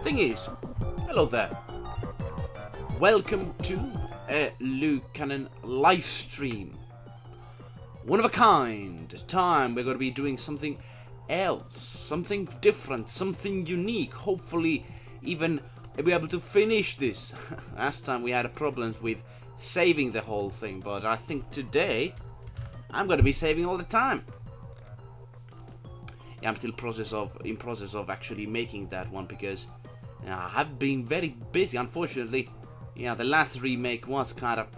Thing is, hello there. Welcome to a Lucanen live stream. One of a kind. Time we're going to be doing something else, something different, something unique. Hopefully, even be able to finish this. Last time we had problems with saving the whole thing, but I think today I'm going to be saving all the time. Yeah, I'm still in process of actually making that one because I have been very busy. Unfortunately, yeah, the last remake was kind of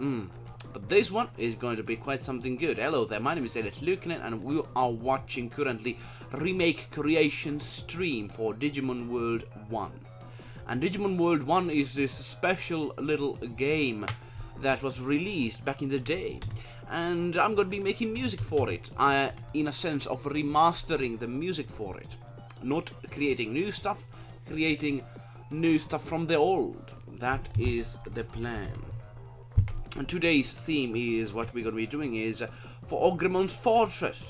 but this one is going to be quite something good. Hello there, my name is Lucanen and we are watching currently Remake creation stream for Digimon World 1. And Digimon World 1 is this special little game that was released back in the day. And I'm going to be making music for it, in a sense of remastering the music for it. Not creating new stuff, creating new stuff from the old. That is the plan. And today's theme is, what we're going to be doing is, for Ogremon's Fortress.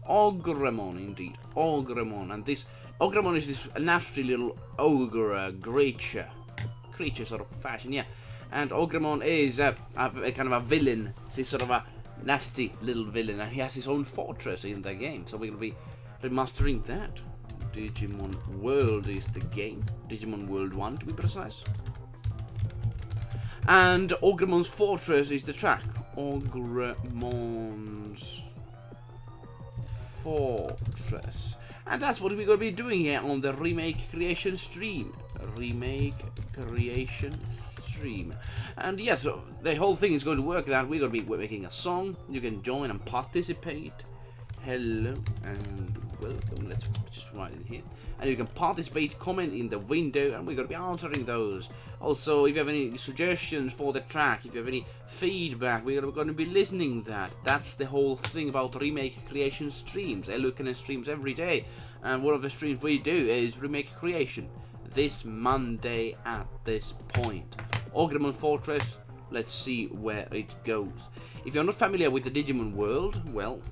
Ogremon indeed, Ogremon. And this, Ogremon is this nasty little ogre creature sort of fashion, yeah. And Ogremon is a kind of a villain. He's sort of a nasty little villain, and he has his own fortress in the game. So we're going to be remastering that. Digimon World is the game. Digimon World 1 to be precise. And Ogremon's Fortress is the track. Ogremon's Fortress. And that's what we're going to be doing here on the Remake creation stream. Remake creation stream. And yes, so the whole thing is going to work that we're going to be making a song. You can join and participate. Hello and welcome. Let's just write in here. And you can participate, comment in the window, and we're going to be answering those. Also, if you have any suggestions for the track, if you have any feedback, we're going to be listening to that. That's the whole thing about Remake creation streams. I look at streams every day, and one of the streams we do is Remake creation. This Monday at this point. Ogremon Fortress, let's see where it goes. If you're not familiar with the Digimon World, well,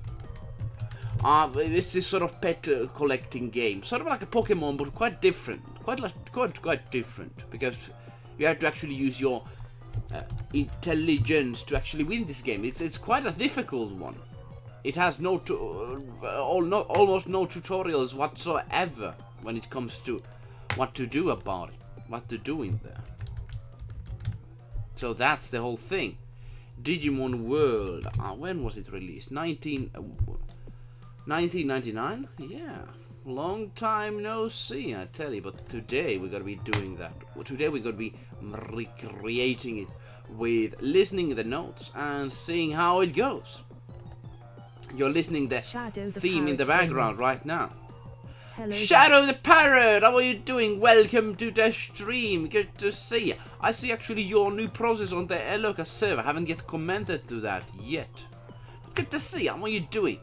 it's this sort of pet collecting game, sort of like a Pokemon, but quite different, quite different, because you have to actually use your intelligence to actually win this game. It's quite a difficult one. It has almost no tutorials whatsoever when it comes to what to do about it, what to do in there. So that's the whole thing. Digimon World. When was it released? 1999? Yeah. Long time no see, I tell you. But today we're going to be doing that. Today we're going to be recreating it with listening to the notes and seeing how it goes. You're listening to the theme in the background right now. Hello, Shadow the Parrot, how are you doing? Welcome to the stream. Good to see you. I see actually your new process on the Eloka server. I haven't yet commented to that yet. Good to see you. How are you doing?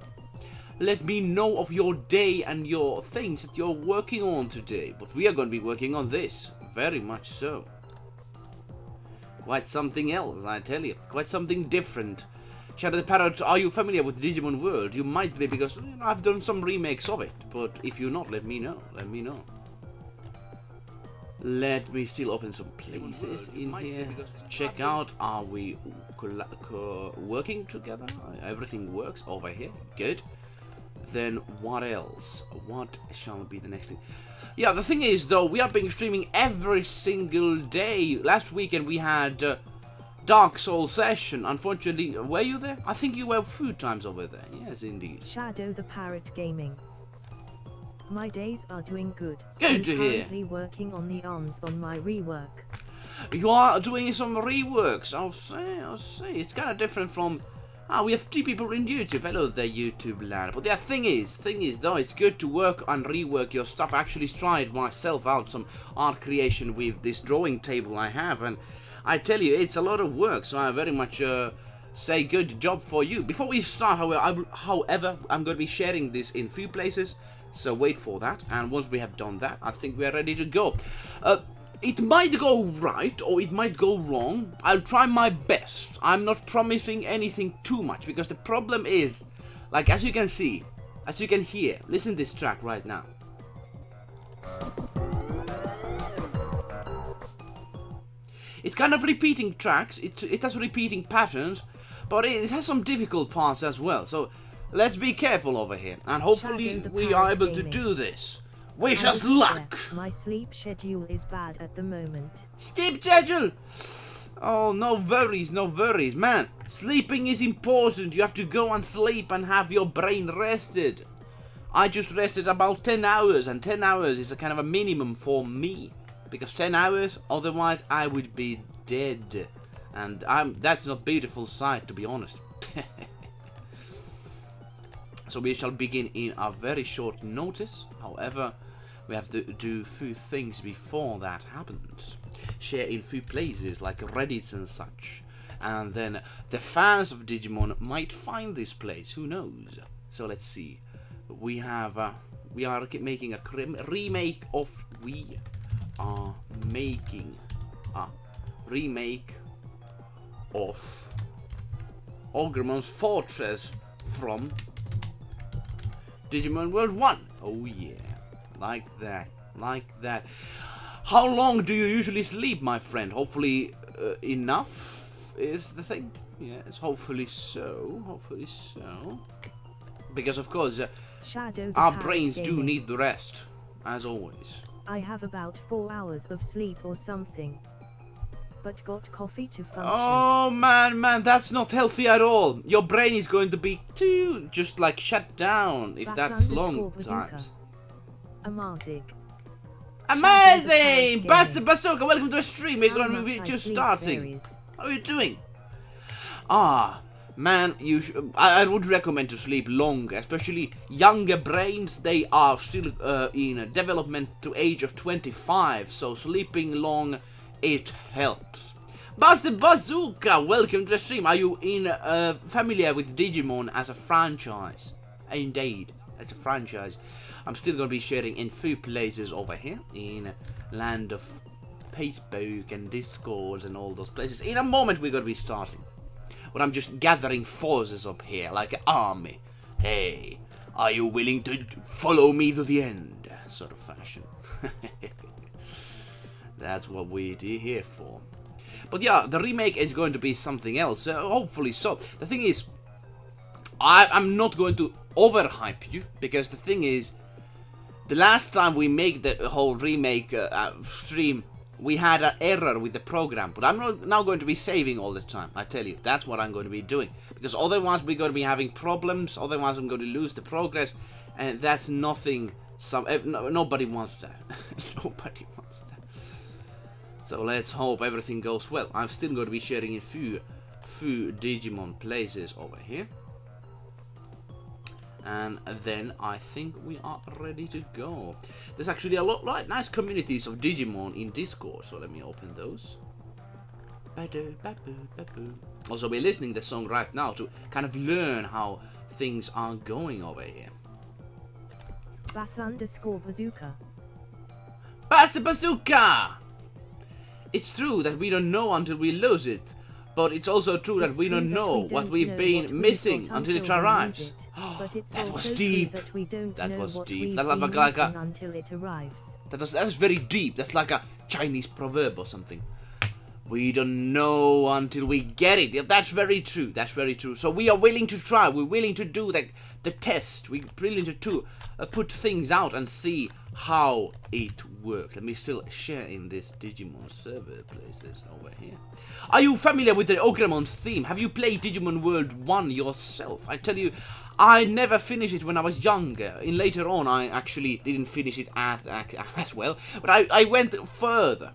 Let me know of your day and your things that you're working on today. But we are going to be working on this. Very much so. Quite something else, I tell you. Quite something different. Shadow the Parrot, are you familiar with Digimon World? You might be, because I've done some remakes of it. But if you're not, let me know. Let me know. Let me still open some places in here. Check out, are we working together? Everything works over here. Good. Then what else? What shall be the next thing? Yeah, the thing is, though, we have been streaming every single day. Last weekend we had Dark Souls session. Unfortunately, were you there? I think you were food times over there. Yes, indeed. Shadow the Parrot Gaming. My days are doing good. Good to hear. I'm currently working on the arms on my rework. You are doing some reworks. I'll say. It's kind of different from... we have 3 people in YouTube. Hello there, YouTube lad. But the thing is, though, it's good to work and rework your stuff. I actually tried myself out some art creation with this drawing table I have, and I tell you, it's a lot of work, so I very much say good job for you. Before we start, however, I'm going to be sharing this in few places, so wait for that. And once we have done that, I think we are ready to go. It might go right, or it might go wrong. I'll try my best. I'm not promising anything too much, because the problem is, like, as you can see, as you can hear, listen to this track right now. It's kind of repeating tracks, it has repeating patterns, but it has some difficult parts as well. So let's be careful over here, and hopefully we are able to do this. Wish us luck! My sleep schedule is bad at the moment. Sleep schedule! Oh, no worries, man. Sleeping is important. You have to go and sleep and have your brain rested. I just rested about 10 hours, and 10 hours is a kind of a minimum for me. Because 10 hours, otherwise I would be dead. And that's not a beautiful sight, to be honest. So we shall begin in a very short notice. However, we have to do few things before that happens. Share in few places like Reddit and such. And then the fans of Digimon might find this place, who knows. So let's see. We are making a remake of Ogremon's Fortress from Digimon World 1. Oh yeah. Like that. How long do you usually sleep, my friend? Hopefully enough is the thing. Yes, hopefully so. Because of course, our brains do need the rest, as always. I have about 4 hours of sleep or something. But got coffee to function. Oh man, that's not healthy at all. Your brain is going to be too just like shut down if that's long times. Amazing! Basta Bazooka, welcome to the stream. We're just starting. How are you doing? Man, I would recommend to sleep long, especially younger brains. They are still in development to age of 25, so sleeping long, it helps. Basta Bazooka, welcome to the stream. Are you familiar with Digimon as a franchise? Indeed, as a franchise. I'm still going to be sharing in few places over here in land of Facebook and Discords and all those places. In a moment we're going to be starting. But I'm just gathering forces up here like an army. Hey, are you willing to follow me to the end? Sort of fashion. That's what we're here for. But yeah, the remake is going to be something else. Hopefully so. The thing is, I'm not going to overhype you, because the thing is, the last time we made the whole remake stream, we had an error with the program. But I'm now going to be saving all the time, I tell you. That's what I'm going to be doing. Because otherwise we're going to be having problems, otherwise I'm going to lose the progress. And that's nothing, nobody wants that. Nobody wants that. So let's hope everything goes well. I'm still going to be sharing in few Digimon places over here. And then I think we are ready to go. There's actually a lot nice communities of Digimon in Discord, so let me open those. Also, we're listening to the song right now to kind of learn how things are going over here. Bas_bazooka. Basta Bazooka! It's true that we don't know until we lose it. But it's also true that we don't know what we've been missing until it arrives. That was deep. That was deep. That's very deep. That's like a Chinese proverb or something. We don't know until we get it. Yeah, that's very true. That's very true. So we are willing to try. We're willing to do the test. We're willing to put things out and see how it works. Let me still share in this Digimon server places over here. Are you familiar with the Ogremon theme? Have you played Digimon World 1 yourself? I tell you, I never finished it when I was younger. In later on, I actually didn't finish it as well. But I went further.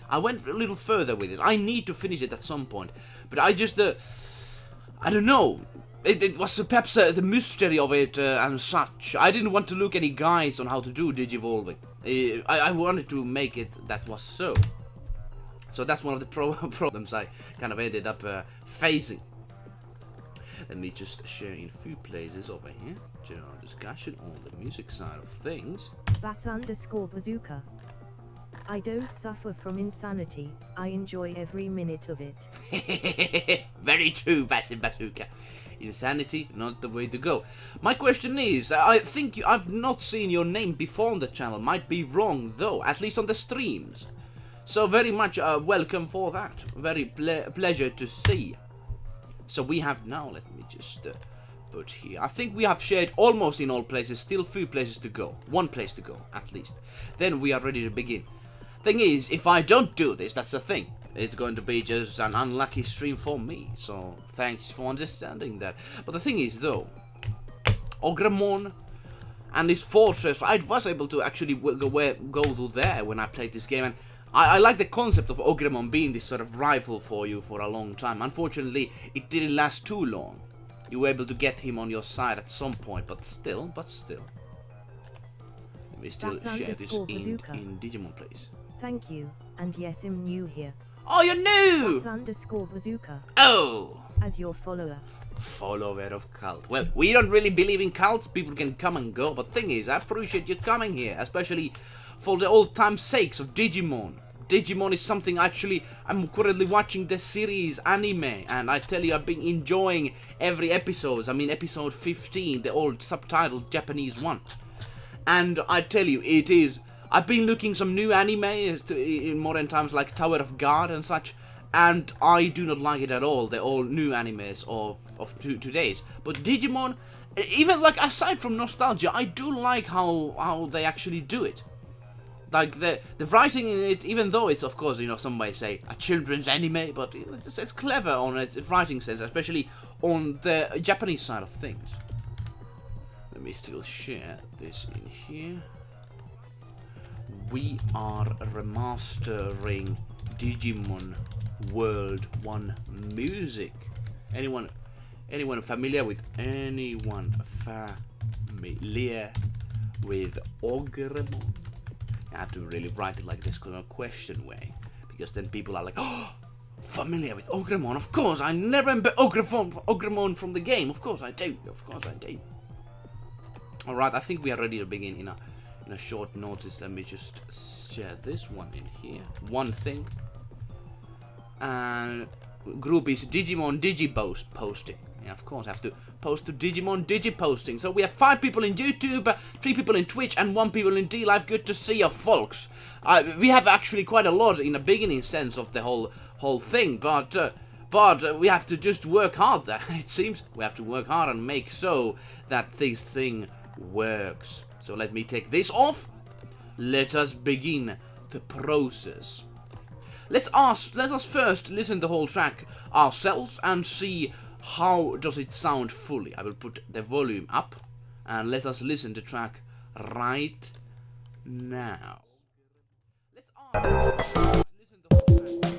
I went a little further with it. I need to finish it at some point. But I just, I don't know. It was perhaps the mystery of it and such. I didn't want to look any guides on how to do Digivolving. I wanted to make it that was so. So that's one of the problems I kind of ended up facing. Let me just share in a few places over here. General discussion on the music side of things. Bas_bazooka. I don't suffer from insanity. I enjoy every minute of it. Very true, Bazooka. Insanity, not the way to go. My question is, I think I've not seen your name before on the channel. Might be wrong though, at least on the streams. So very much welcome for that. Very pleasure to see. So we have now, let me just put here. I think we have shared almost in all places, still few places to go. One place to go, at least. Then we are ready to begin. Thing is, if I don't do this, that's the thing. It's going to be just an unlucky stream for me. So thanks for understanding that. But the thing is, though, Ogremon and this fortress, I was able to actually go to there when I played this game, and I like the concept of Ogremon being this sort of rival for you for a long time. Unfortunately, it didn't last too long. You were able to get him on your side at some point, but still. Let me still share this in Digimon, please. Thank you, and yes, I'm new here. Oh, you're new! _bazooka. Oh! As your follower. Follower of cult. Well, we don't really believe in cults. People can come and go, but thing is, I appreciate you coming here, especially for the old-time sakes of Digimon. Digimon is something actually, I'm currently watching the series anime, and I tell you, I've been enjoying every episode. I mean, episode 15, the old subtitled Japanese one. And I tell you, it is, I've been looking some new anime in modern times, like Tower of God and such, and I do not like it at all, the all new animes of today's. But Digimon, even like aside from nostalgia, I do like how they actually do it. Like the writing in it, even though it's of course, you know, some might say a children's anime, but it's clever on its writing sense, especially on the Japanese side of things. Let me still share this in here. We are remastering Digimon World 1 music. Anyone familiar with Ogremon? I have to really write it like this in a question way, because then people are like, oh, familiar with Ogremon? Of course, I never remember Ogremon from the game. Of course I do. Alright, I think we are ready to begin in a short notice. Let me just share this one in here. One thing. And group is Digimon Digipost posting. Yeah, of course, I have to post to Digimon Digiposting. So we have 5 people in YouTube, 3 people in Twitch, and 1 people in D-Live. Good to see you, folks. We have actually quite a lot in the beginning sense of the whole thing, but we have to just work hard there. It seems we have to work hard and make so that this thing works. So let me take this off. Let us begin the process. Let us first listen the whole track ourselves and see how does it sound fully. I will put the volume up and let us listen to the track right now. Let's listen the whole track.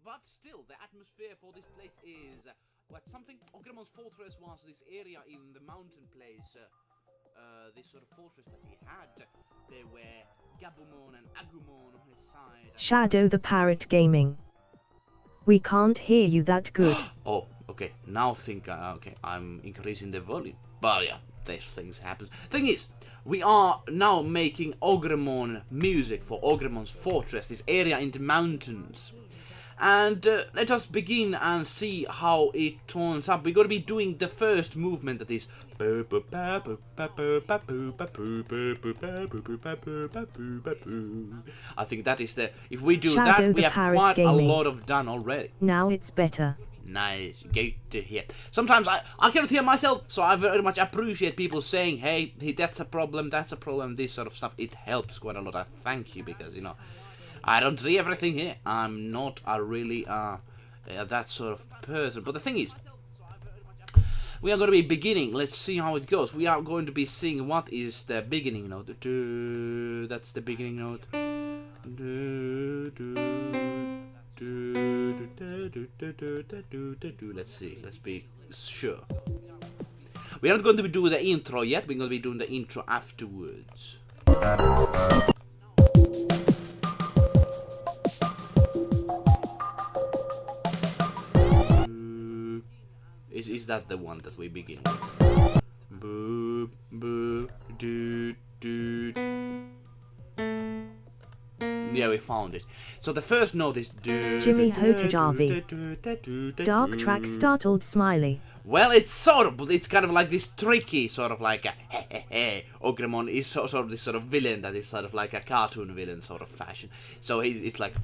But still, the atmosphere for this place is what something Ogremon's fortress was. This area in the mountain place, this sort of fortress that he had. There were Gabumon and Agumon on his side. Shadow the Parrot Gaming. We can't hear you that good. Oh, okay. Now think, okay, I'm increasing the volume. But yeah, these things happen. Thing is, we are now making Ogremon music for Ogremon's fortress, this area in the mountains. And let us begin and see how it turns up. We're going to be doing the first movement, that is. I think that is the. If we do Shadow that, we have quite Gaming. a lot of done already. Now it's better. Nice, good to hear. Sometimes I cannot hear myself, so I very much appreciate people saying, hey, that's a problem, this sort of stuff. It helps quite a lot. I thank you, because, you know, I don't see everything here. I'm not a really that sort of person. But the thing is, we are going to be beginning. Let's see how it goes. We are going to be seeing what is the beginning note. That's the beginning note. Let's see. Let's be sure. We are not going to be doing the intro yet. We're going to be doing the intro afterwards. Is that the one that we begin with? Boo, boo, doo, doo. Yeah, we found it. So the first note is Jimmy Hotajavi. Dark track startled smiley. Well, it's sort of, but it's kind of like this tricky sort of like a Ogremon is sort of this sort of villain that is sort of like a cartoon villain sort of fashion. So it's like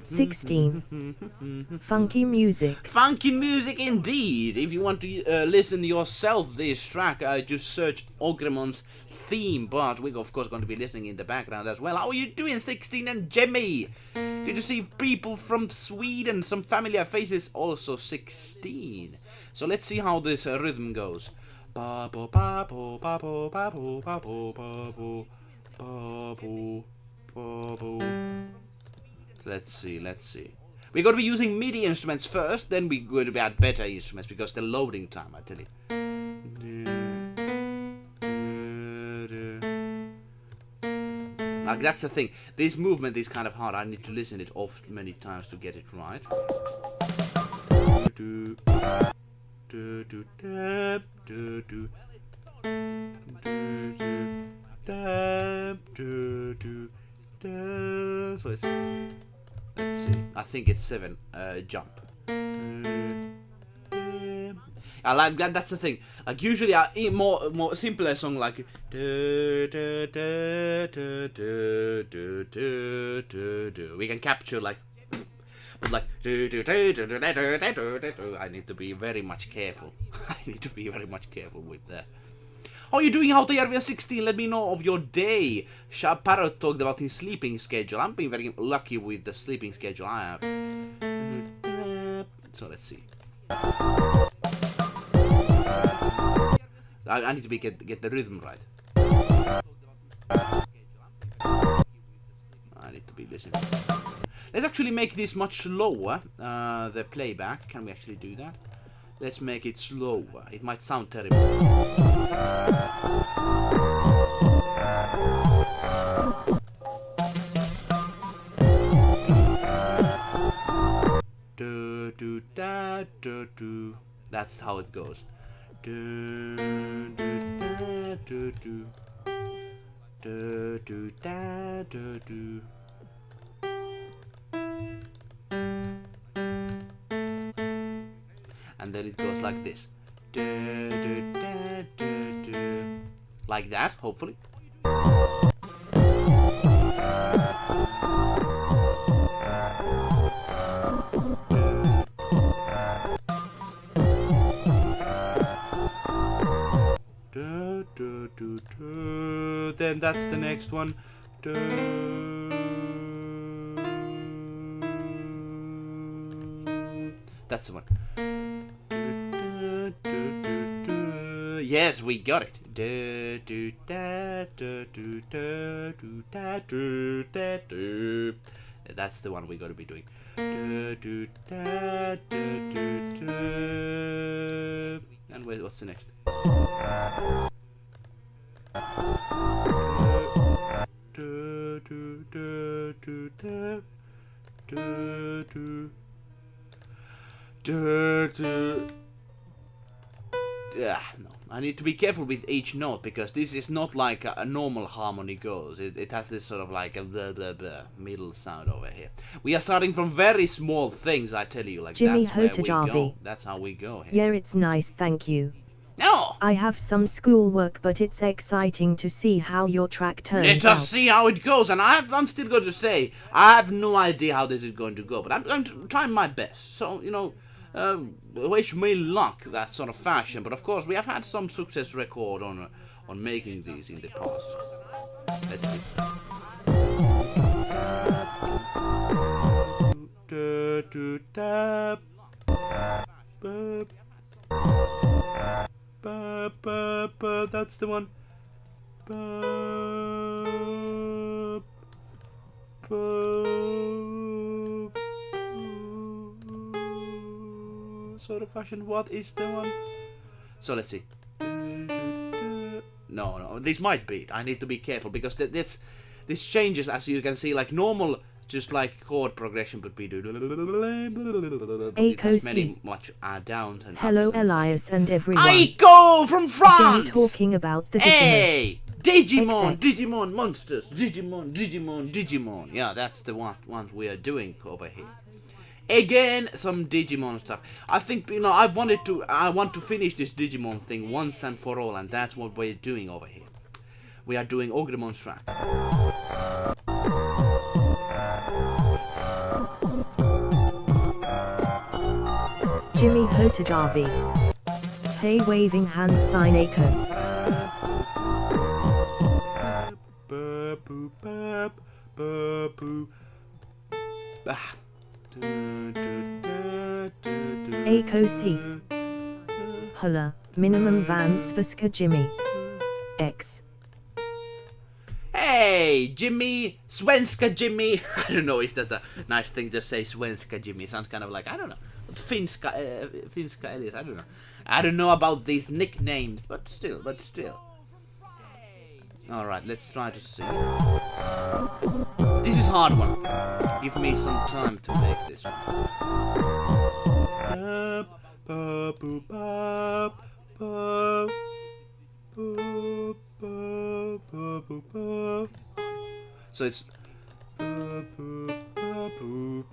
16. Funky music. Funky music indeed. If you want to listen yourself this track, just search Ogremon's theme, but we're of course going to be listening in the background as well. How are you doing, 16 and Jimmy? Good to see people from Sweden, some familiar faces, also 16. So let's see how this rhythm goes. Let's see. We're going to be using MIDI instruments first, then we're going to be at better instruments because the loading time, I tell you. Like, that's the thing. This movement is kind of hard. I need to listen it off many times to get it right. So let's see. I think it's 7 jump. I like that. That's the thing. Like usually, more simpler song like we can capture like, but like I need to be very much careful. I need to be very much careful with that. How are you doing out there? We are 16. Let me know of your day. Parrot talked about his sleeping schedule. I'm being very lucky with the sleeping schedule I have. So let's see. I need to get the rhythm right. I need to be listening. Let's actually make this much slower. The playback. Can we actually do that? Let's make it slower. It might sound terrible. That's how it goes. And then it goes like this. Like that, hopefully. Then that's the next one. That's the one. Yes, we got it. That's the one we're going to be doing. And wait, what's the next? No, I need to be careful with each note because this is not like a normal harmony goes. It has this sort of like a blah blah blah middle sound over here. We are starting from very small things, I tell you. Like Jimmy that's where we go. Hotajavi. That's how we go here. Yeah, it's nice, thank you. No! I have some schoolwork, but it's exciting to see how your track turns out. Let us see how it goes, and I'm still going to say, I have no idea how this is going to go, but I'm going to try my best. So, you know, wish me luck, that sort of fashion. But of course, we have had some success record on making these in the past. Let's see. Burp. Burp, burp, burp. That's the one. Burp. Burp. Sort of fashion. What is the one? So let's see. No, this might be it. I need to be careful because this changes, as you can see, like normal, just like chord progression would be. It has many much downs and hello, ups and Elias and everyone. Aiko from France. Again talking about the Hey, Digimon, XX. Digimon monsters, Digimon. Yeah, that's the one we are doing over here. Again, some Digimon stuff. I think, you know, I want to finish this Digimon thing once and for all, and that's what we're doing over here. We are doing Ogremon's track. Jimmy Hotajavi. Hey, waving hand sign Aiko. Aiko C. Hula, minimum van Svenska Jimmy. X. Hey, Jimmy, Svenska Jimmy. I don't know, is that a nice thing to say, Svenska Jimmy? Sounds kind of like, I don't know. Finska Elias, I don't know. I don't know about these nicknames, but still. Alright, let's try to see. This is a hard one. Give me some time to make this one. So it's...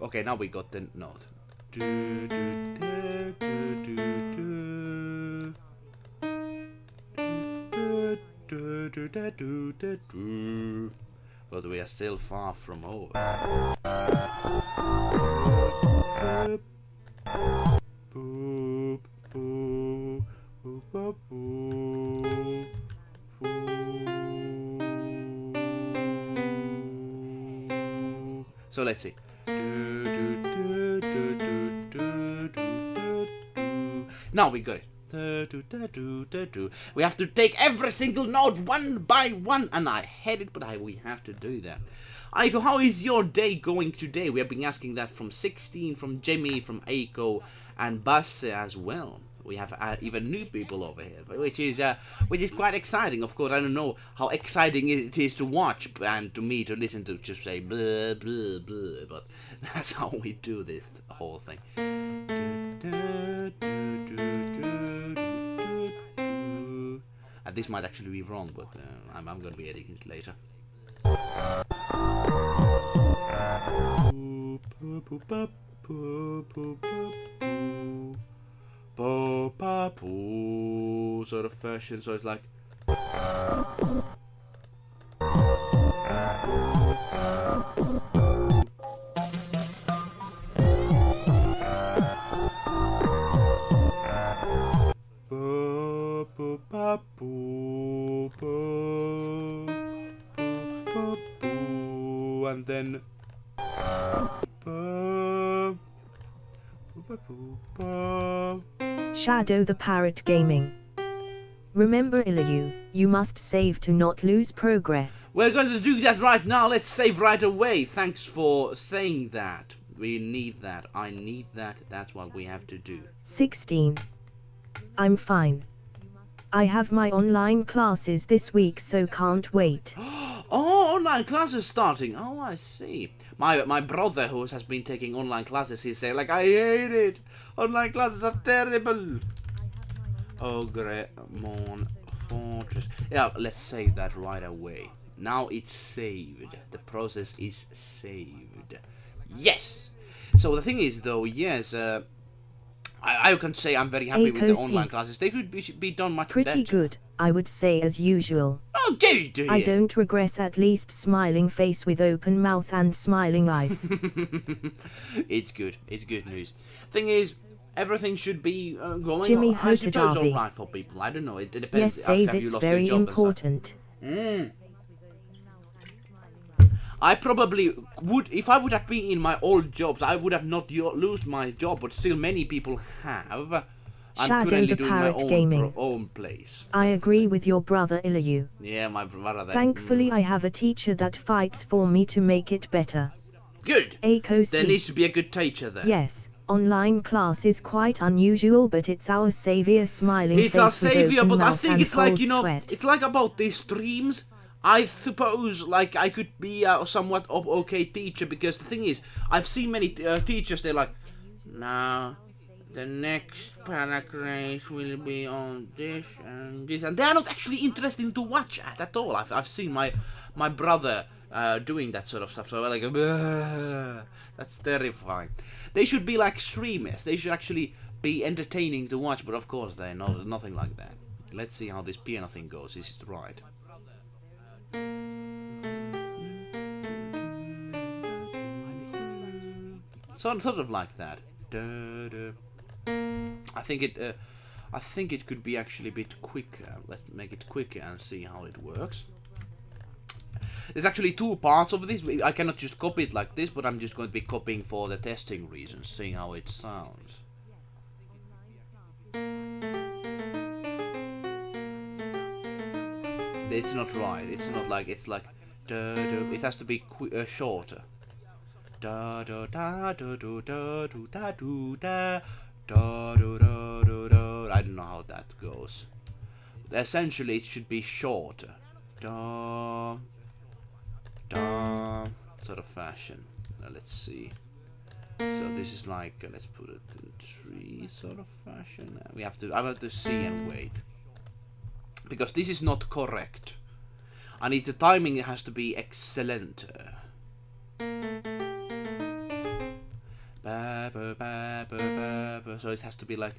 Okay, now we got the note. But we are still far from over. So let's see. Now we got it. We have to take every single note one by one, and I hate it, but we have to do that. Aiko, how is your day going today? We have been asking that from 16, from Jamie, from Aiko, and Basse as well. We have even new people over here, which is quite exciting. Of course, I don't know how exciting it is to watch and to me to listen to just say blah blah blah, but that's how we do this whole thing. And this might actually be wrong, but I'm going to be editing it later. Sort of fashion, so it's like. And then. Shadow the Parrot Gaming. Remember Ilayu, you must save to not lose progress. We're going to do that right now. Let's save right away. Thanks for saying that. We need that. I need that. That's what we have to do. 16. I'm fine. I have my online classes this week, so can't wait. Oh, online classes starting. Oh, I see. My brother, who has been taking online classes, he's saying like, I hate it. Online classes are terrible. Ogremon Fortress. Yeah, let's save that right away. Now it's saved. The process is saved. Yes. So the thing is, though, yes, I can say I'm very happy with the online classes. They could be done much better. Pretty good, I would say, as usual. Oh, do I don't regress, at least smiling face with open mouth and smiling eyes. It's good. It's good news. Thing is, everything should be going. Jimmy I suppose Hotajavi. alright for people. I don't know. It depends. Yes, save, have you it's lost your very job and stuff. important. I probably would, if I would have been in my old jobs, I would have not lost my job, but still many people have. I'm Shadow currently the doing my Parrot Gaming. own place. I agree with your brother Ilayu. Yeah, my brother. Thankfully I have a teacher that fights for me to make it better. Good. Aiko There needs to be a good teacher there. Yes, online class is quite unusual, but it's our savior smiling It's face our savior, with open but I mouth think and it's like, cold you know, sweat. it's like about these streams. I suppose, like, I could be a somewhat okay teacher, because the thing is, I've seen many teachers, they're like, now, the next paragraph will be on this and this, and they're not actually interesting to watch at all. I've seen my brother doing that sort of stuff, so I'm like, that's terrifying. They should be like streamers, they should actually be entertaining to watch, but of course they're not, nothing like that. Let's see how this piano thing goes, is it right? Sort of like that. I think it could be actually a bit quicker. Let's make it quicker and see how it works. There's actually two parts of this. I cannot just copy it like this, but I'm just going to be copying for the testing reasons, seeing how it sounds. It's not right. It's not like, it's like, it has to be shorter. Da da da da da da da da da da. I don't know how that goes. Essentially, it should be shorter. Da da, sort of fashion. Now let's see. So this is like, let's put it in 3 sort of fashion. I have to see and wait, because this is not correct. I need the timing. It has to be excellent. So it has to be like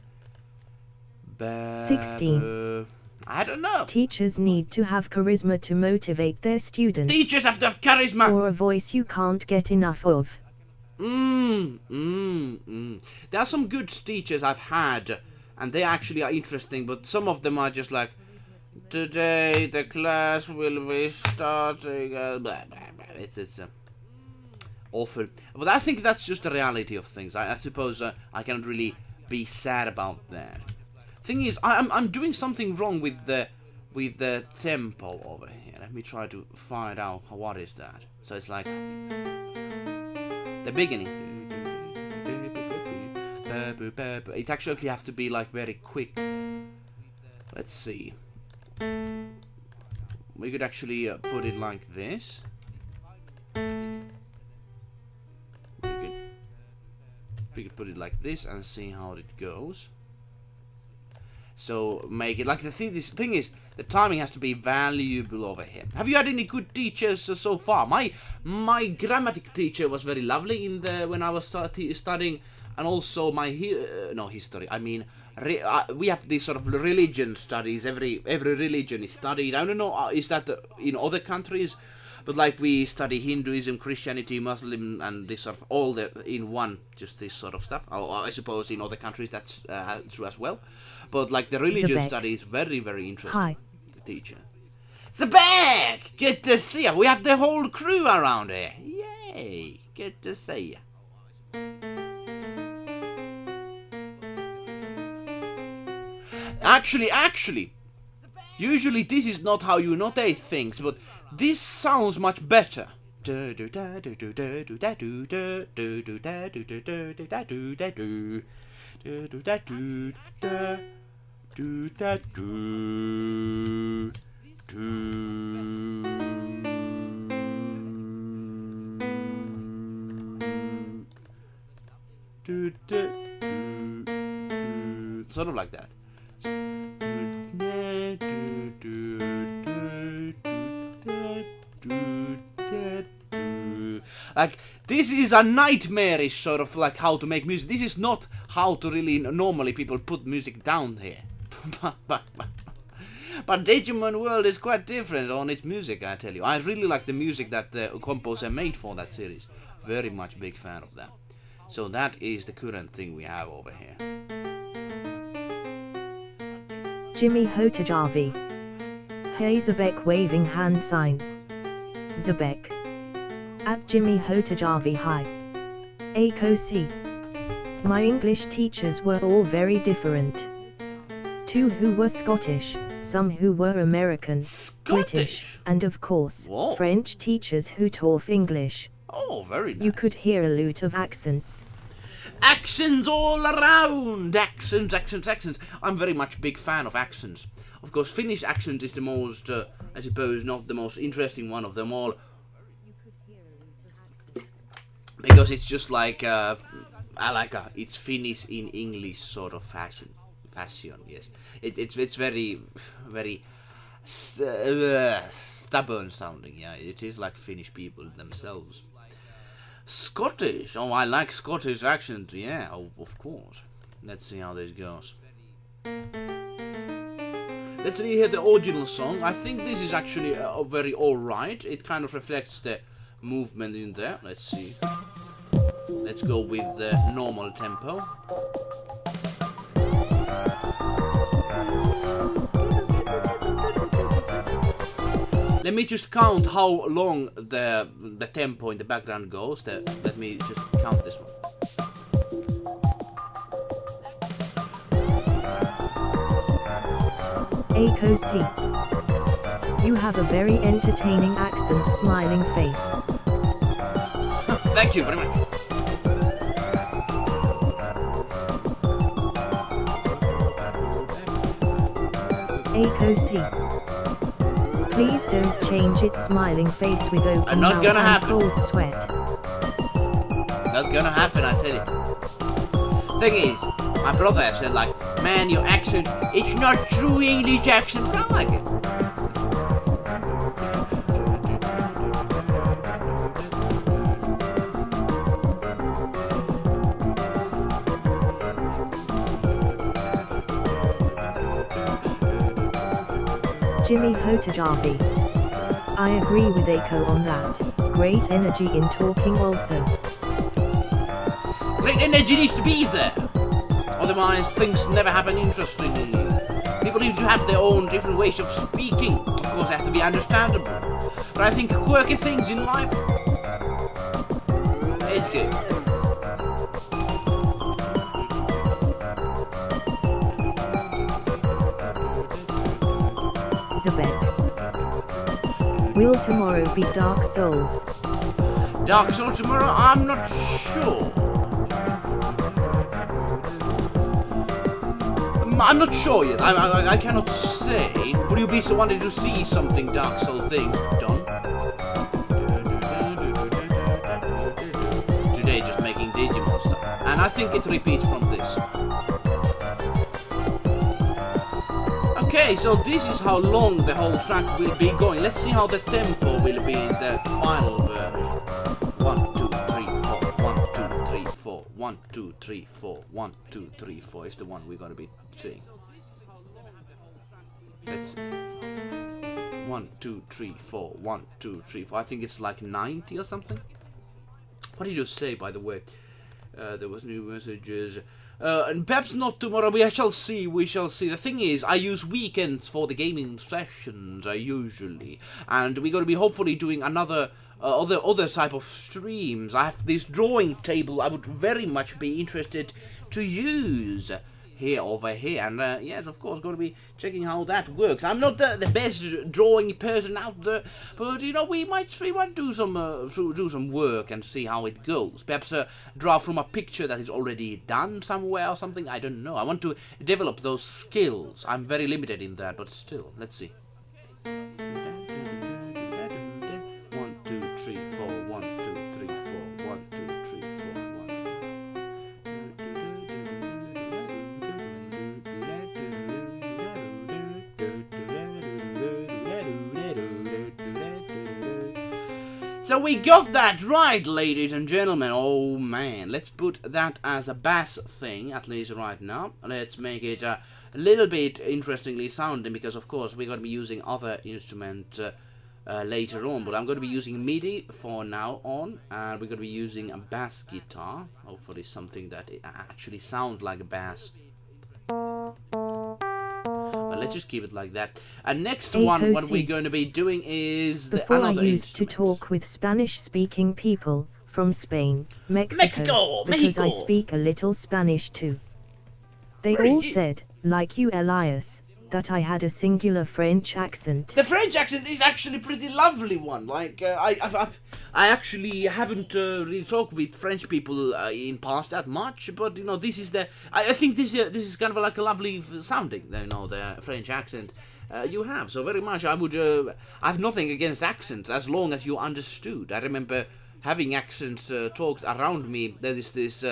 16. I don't know. Teachers need to have charisma to motivate their students. Teachers have to have charisma. Or a voice you can't get enough of. There are some good teachers I've had, and they actually are interesting, but some of them are just like, today the class will be starting. Blah, blah, blah. It's awful. But I think that's just the reality of things. I suppose I cannot really be sad about that. Thing is, I'm doing something wrong with the tempo over here. Let me try to find out what is that. So it's like the beginning. It actually have to be like very quick. Let's see. We could actually put it like this. We could put it like this and see how it goes. So make it like this thing is, the timing has to be valuable over here. Have you had any good teachers so far? My grammatic teacher was very lovely in when I was studying, and also my history. I mean, we have this sort of religion studies. Every religion is studied. I don't know, is that in other countries? But like we study Hinduism, Christianity, Muslim, and this sort of all in one, just this sort of stuff. I suppose in other countries that's true as well. But like the religion study is very, very interesting. Hi. Teacher. Zabek! Good to see you. We have the whole crew around here. Yay! Good to see you. Actually, usually this is not how you notate things, but this sounds much better. Sort of like that. Like, this is a nightmarish sort of like how to make music. This is not how to really normally people put music down here. But Digimon World is quite different on its music, I tell you. I really like the music that the composer made for that series. Very much big fan of that. So that is the current thing we have over here. Jimmy Hotajavi. Hey Zabek waving hand sign. Zabek. At Jimmy Hotajavi High. Ako C. My English teachers were all very different. Two who were Scottish, some who were American, British, and of course, Whoa. French teachers who taught English. Oh, very nice. You could hear a lot of accents. Accents all around! Accents, accents, accents. I'm very much big fan of accents. Of course, Finnish accent is the most, I suppose, not the most interesting one of them all. Because it's just like, it's Finnish in English sort of fashion, yes. It's very, very stubborn sounding, yeah. It is like Finnish people themselves. Scottish, oh, I like Scottish accent, yeah, oh, of course. Let's see how this goes. Let's hear the original song. I think this is actually very alright. It kind of reflects the movement in there. Let's see. Let's go with the normal tempo. Let me just count how long the tempo in the background goes. Let me just count this one. Ako C. You have a very entertaining accent, smiling face. Thank you very much. Ako C. Please don't change its smiling face with open Not mouth gonna and happen. cold sweat. Not gonna happen, I tell you. Thing is, my brother said like, man, your accent, it's not true English accent, but I like it. Jimmy Hotajavi. I agree with Ako on that. Great energy in talking also. Great energy needs to be there. Otherwise, things never happen interestingly. People need to have their own different ways of speaking. Of course, they have to be understandable. But I think quirky things in life, it's good. Zabek. Will tomorrow be Dark Souls? Dark Souls tomorrow? I'm not sure. I'm not sure yet. I cannot say. Would you be so wanted to see something Dark Souls thing done? Today just making Digimon stuff. And I think it repeats from this. Okay, so this is how long the whole track will be going. Let's see how the tempo will be in the final version. 1, 2, 3, 4, 1, 2, 3, 4, 1, 2, 3, 4, 1, 2, 3, 4 is the one we're gonna be seeing. Let's see. 1, 2, 3, 4, 1, 2, 3, 4. I think it's like 90 or something. What did you say, by the way? There was new messages. And perhaps not tomorrow. We shall see. We shall see. The thing is, I use weekends for the gaming sessions. Usually, and we're going to be hopefully doing another other type of streams. I have this drawing table. I would very much be interested to use here over here, and yes, of course, going to be checking how that works. I'm not the best drawing person out there, but you know, we might do some work and see how it goes. Perhaps draw from a picture that is already done somewhere or something. I don't know. I want to develop those skills. I'm very limited in that, but still, let's see. 1, 2, 3, 4. 1, 2, 3, 4. 1, 2, 3, 4. 1. So we got that right, ladies and gentlemen. Oh man, let's put that as a bass thing, at least right now. Let's make it a little bit interestingly sounding, because of course we're going to be using other instruments later on. But I'm going to be using MIDI for now on, and we're going to be using a bass guitar. Hopefully something that actually sounds like a bass. But let's just keep it like that. And next Hey, one, what Kosi. we're going to be doing is Before I another used to instrument. talk with Spanish-speaking people from Spain, Mexico, because I Mexico. speak a little Spanish too. They Very all good. said, like you Elias, that I had a singular French accent. The French accent is actually pretty lovely one. Like I actually haven't really talked with French people in past that much, but you know this is I think this is kind of like a lovely sounding, you know, the French accent you have. So very much I would I have nothing against accents as long as you understood. I remember having accents talks around me. There is this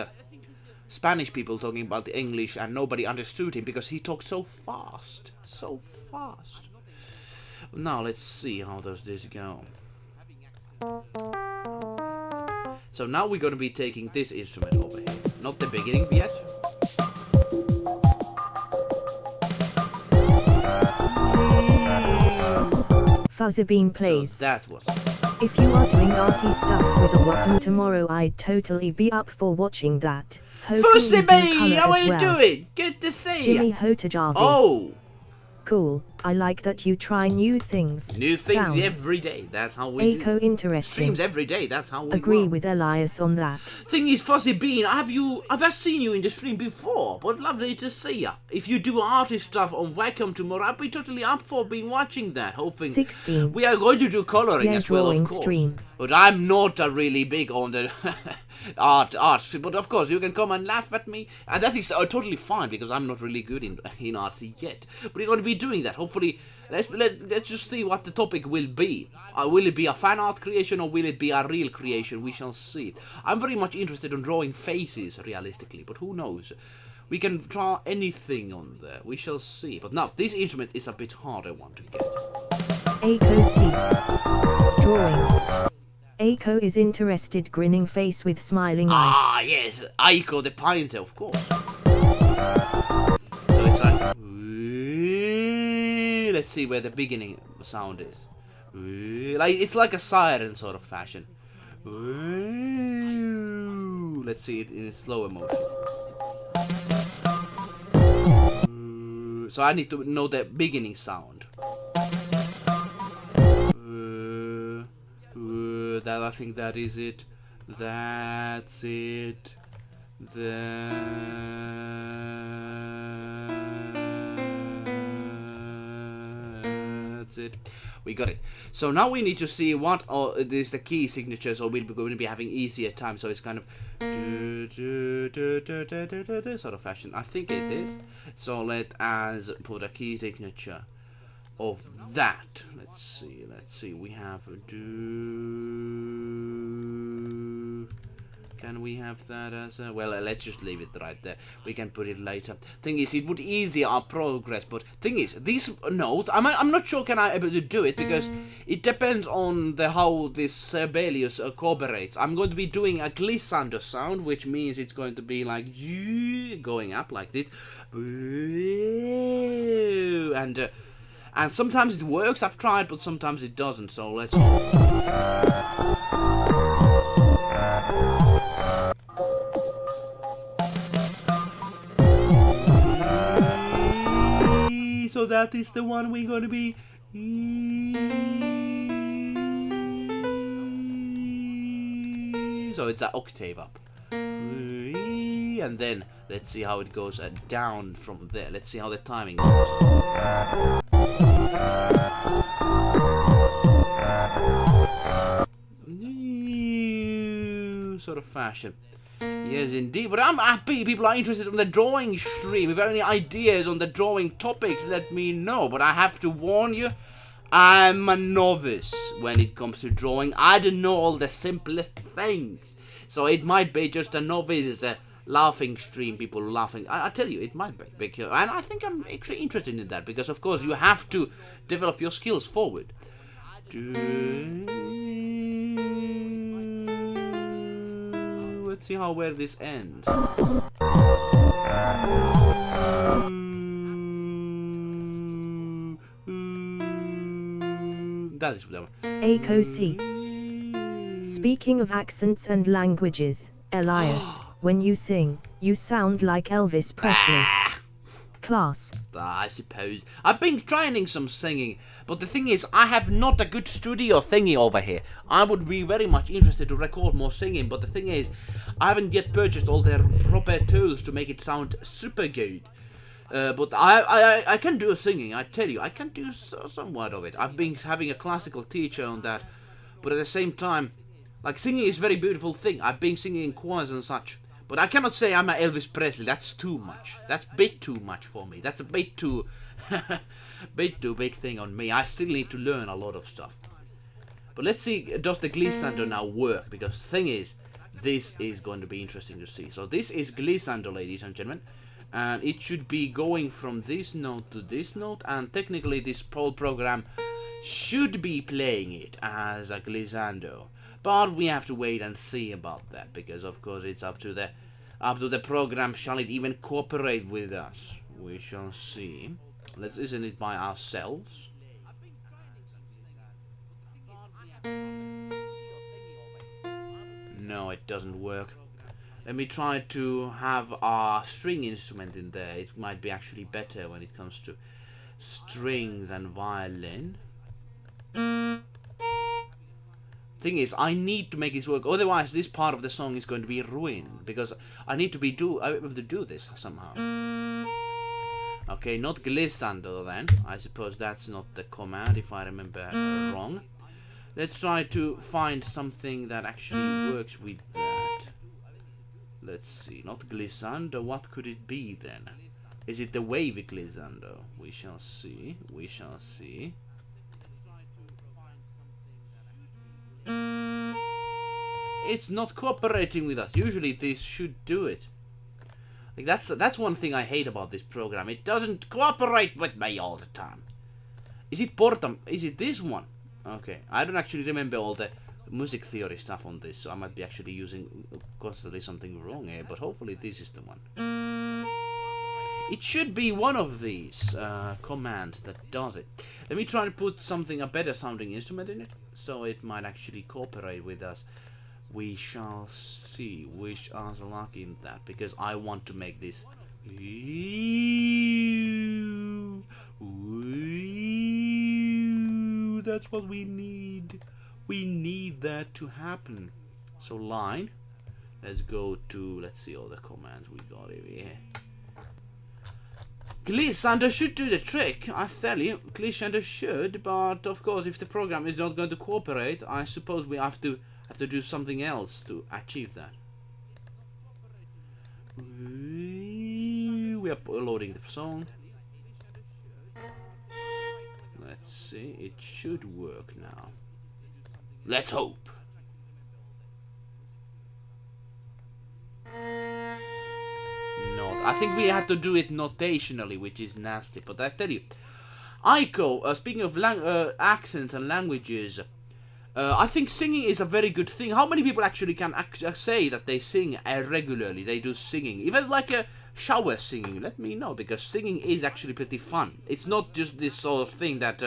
Spanish people talking about the English and nobody understood him because he talked so fast. So fast. Now let's see how does this go. So now we're going to be taking this instrument over here. Not the beginning yet. Fuzzerbean So plays. that was. If you are doing arty stuff with a Wacom tomorrow, I'd totally be up for watching that. Hoping you do Fussy, colour how are as you well. doing? Good to see Jimmy you. Hotajavi. Oh, Cool. I like that you try new things. new things Sounds. every day. That's how we Eco do. interesting. Streams every day. That's how we Agree work. with Elias on that. Thing is, Fuzzy Bean, have I seen you in the stream before? But lovely to see ya. If you do artist stuff on Wacom tomorrow, I'd be totally up for being watching that. Hoping 16. we are going to do coloring Yeah, as well, of drawing course. stream. But I'm not really big on the art. But of course, you can come and laugh at me, and that is totally fine because I'm not really good in arts yet. But we're going to be doing that. Hopefully, let's just see what the topic will be. Will it be a fan art creation or will it be a real creation? We shall see. I'm very much interested in drawing faces realistically, but who knows? We can draw anything on there. We shall see. But now, this instrument is a bit harder one to get. Aiko C. Drawing. Aiko is interested, grinning face with smiling eyes. Ah, yes, Aiko the painter, of course. So it's like, let's see where the beginning sound is. Like it's like a siren sort of fashion. Let's see it in slower motion. So I need to know the beginning sound. That I think that is it. That's it. That's it. We got it. So now we need to see what is the key signatures, or we're going to be having easier time. So it's kind of sort of fashion. I think it is. So let us put a key signature of that. Let's see. We have Can we have that as a... Well, let's just leave it right there. We can put it later. Thing is, it would ease our progress. But thing is, this note, I'm not sure can I able to do it because it depends on how this Sibelius cooperates. I'm going to be doing a glissando sound, which means it's going to be like going up like this, and sometimes it works. I've tried, but sometimes it doesn't. So let's hope. So that is the one we're going to be. So it's an octave up. And then let's see how it goes down from there. Let's see how the timing goes. Sort of fashion. Yes, indeed. But I'm happy people are interested in the drawing stream. If you have any ideas on the drawing topics, let me know. But I have to warn you, I'm a novice when it comes to drawing. I don't know all the simplest things. So it might be just a novice, a laughing stream, people laughing. I tell you, it might be. And I think I'm actually interested in that. Because, of course, you have to develop your skills forward. Let's see where this ends. That is whatever. Aiko C. Speaking of accents and languages, Elias, when you sing, you sound like Elvis Presley. class. I suppose. I've been training some singing, but the thing is, I have not a good studio thingy over here. I would be very much interested to record more singing, but the thing is, I haven't yet purchased all the proper tools to make it sound super good. But I can do singing, I tell you, I can do somewhat of it. I've been having a classical teacher on that, but at the same time, like, singing is a very beautiful thing. I've been singing in choirs and such. But I cannot say I'm a Elvis Presley. That's too much. That's a bit too much for me. That's a bit too big thing on me. I still need to learn a lot of stuff. But let's see, does the glissando now work? Because the thing is, this is going to be interesting to see. So this is glissando, ladies and gentlemen. And it should be going from this note to this note. And technically this whole program should be playing it as a glissando. But we have to wait and see about that, because of course it's up to the program. Shall it even cooperate with us? We shall see. Let's listen it by ourselves. No, it doesn't work. Let me try to have a string instrument in there. It might be actually better when it comes to strings and violin. Thing is, I need to make this work, otherwise this part of the song is going to be ruined, because I need to be able to do this somehow. Okay, not glissando then. I suppose that's not the command, if I remember wrong. Let's try to find something that actually works with that. Let's see, not glissando, what could it be then? Is it the wavy glissando? We shall see, we shall see. It's not cooperating with us. Usually this should do it. Like, that's one thing I hate about this program. It doesn't cooperate with me all the time. Is it Portam? Is it this one? Okay, I don't actually remember all the music theory stuff on this, so I might be actually using constantly something wrong here, but hopefully this is the one. It should be one of these commands that does it. Let me try to put a better sounding instrument in it, so it might actually cooperate with us. We shall see. Wish us luck in that, because I want to make this. That's what we need. We need that to happen. So line. Let's go to. Let's see all the commands we got over here. Glissando should do the trick, I tell you. Glissando should, but of course, if the program is not going to cooperate, I suppose we have to do something else to achieve that. We are loading the song. Let's see, it should work now. Let's hope. Not. I think we have to do it notationally, which is nasty. But I tell you, Aiko, speaking of accents and languages, I think singing is a very good thing. How many people actually can say that they sing regularly? They do singing, even like a shower singing. Let me know, because singing is actually pretty fun. It's not just this sort of thing that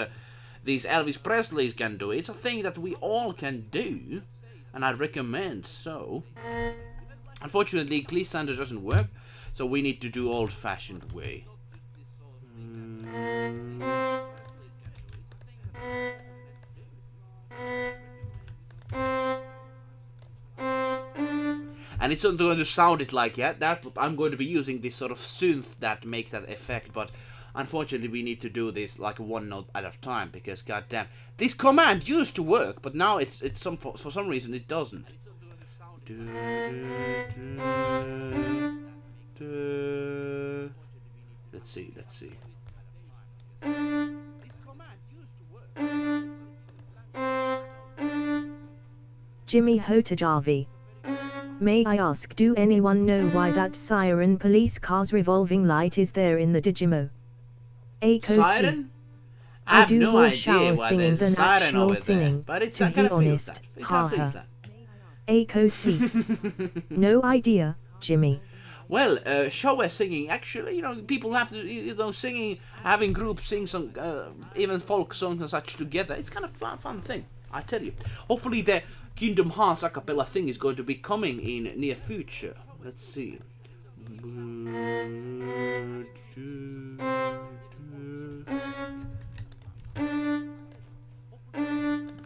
these Elvis Presleys can do. It's a thing that we all can do, and I recommend so. Unfortunately, glissando doesn't work, so we need to do old-fashioned way. And it's not going to sound it like that, but I'm going to be using this sort of synth that makes that effect, but unfortunately we need to do this like one note at a time, because goddamn, this command used to work, but now for some reason it doesn't. Let's see. Jimmy Hotajavi. May I ask, do anyone know why that siren police car's revolving light is there in the Digimo? Siren? I have no idea why there's a siren over there, but it's I kind of feels that. It kind of feels that. ACOC. No idea, Jimmy. Well, shower singing, actually, people have to, singing, having groups sing some, even folk songs and such together, it's kind of fun thing, I tell you. Hopefully the Kingdom Hearts a cappella thing is going to be coming in near future. Let's see.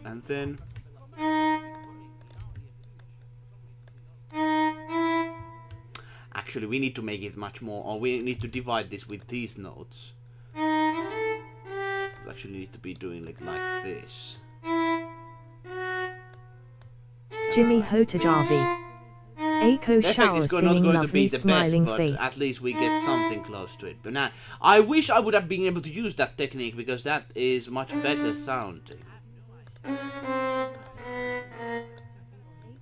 And then actually we need to make it much more, or we need to divide this with these notes. We actually need to be doing it like this. Jimmy Hotajavi. Aiko shower singing lovely smiling but face. at least we get something close to it. But now, I wish I would have been able to use that technique, because that is much better sounding.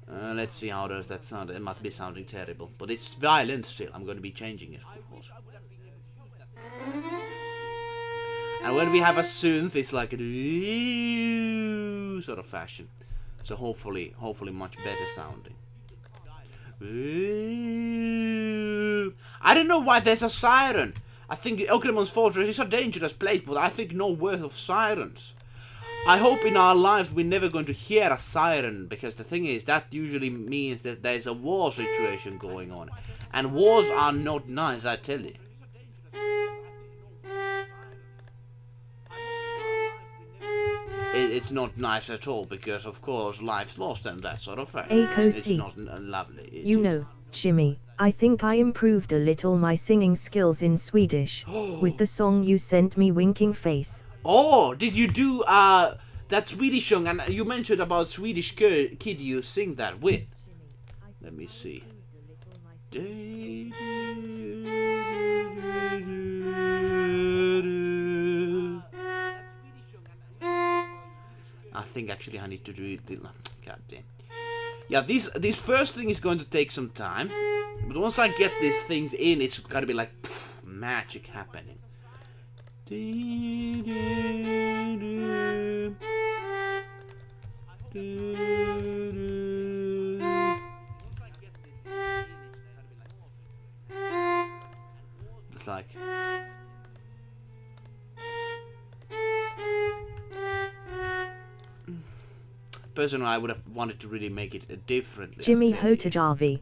Let's see how does that sound. It must be sounding terrible, but it's violent still. I'm going to be changing it, of course. And when we have a synth, it's like a sort of fashion. So hopefully much better sounding. I don't know why there's a siren. I think Ogremon's Fortress is a dangerous place, but I think no worth of sirens. I hope in our lives we're never going to hear a siren, because the thing is, that usually means that there's a war situation going on. And wars are not nice, I tell you. It's not nice at all, because of course life's lost and that sort of thing. It's not lovely. You know, Jimmy, I think I improved a little my singing skills in Swedish with the song you sent me, Winking Face. Oh, did you do that Swedish song? And you mentioned about Swedish kid you sing that with. Let me see. I think actually I need to do it. God damn. Yeah, this first thing is going to take some time, but once I get these things in, it's gotta be like magic happening. It's like. Personally, I would have wanted to really make it differently. Jimmy Hotajavi.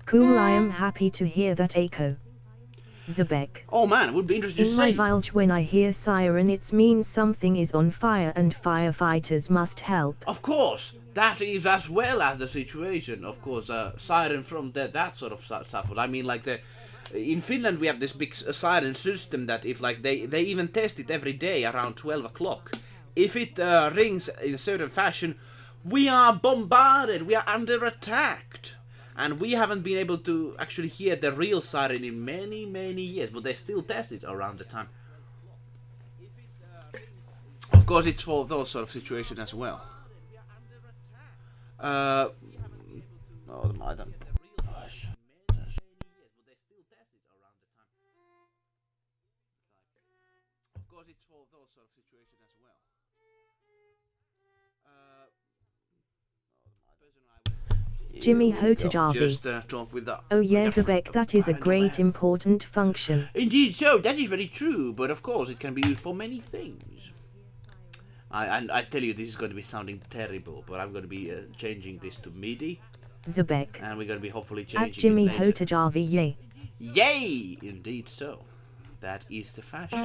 Cool, I am happy to hear that, Aiko. Zebek. Oh man, it would be interesting to In see. my village, when I hear siren, it means something is on fire and firefighters must help. Of course, that is as well as the situation. Of course, siren from that sort of stuff. But I mean, like in Finland, we have this big siren system that if like they even test it every day around 12 o'clock. If it rings in a certain fashion, we are bombarded, we are under attack. And we haven't been able to actually hear the real siren in many, many years, but they still test it around the time. Of course, it's for those sort of situations as well. Oh, my God. Of course, it's for those sort of situations as well. Jimmy Hotajavi. Talk with the, oh yes, Zebek, that is a great important function. Indeed so, that is very true, but of course it can be used for many things. I tell you, this is going to be sounding terrible, but I'm going to be changing this to MIDI. Zebek. And we're going to be hopefully changing At Jimmy it later. Hotajavi, yay. Yay! Indeed so. That is the fashion.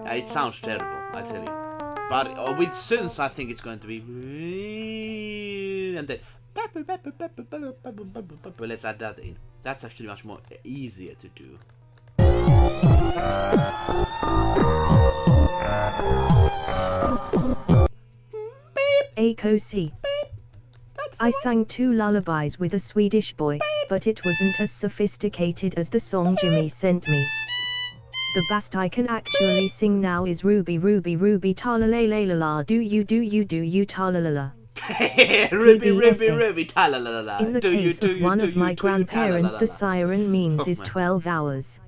It sounds terrible, I tell you. But with synths, I think it's going to be. And then. Let's add that in. That's actually much more easier to do. Aiko C. I sang 2 lullabies with a Swedish boy, but it wasn't as sophisticated as the song Jimmy sent me. The best I can actually sing now is Ruby, Ruby, Ruby, ta-la-la-la-la-la, do you, ta-la-la-la. Ruby, Ruby, Ruby, ta-la-la-la-la. In the case of one of my grandparents, the siren means is 12 hours.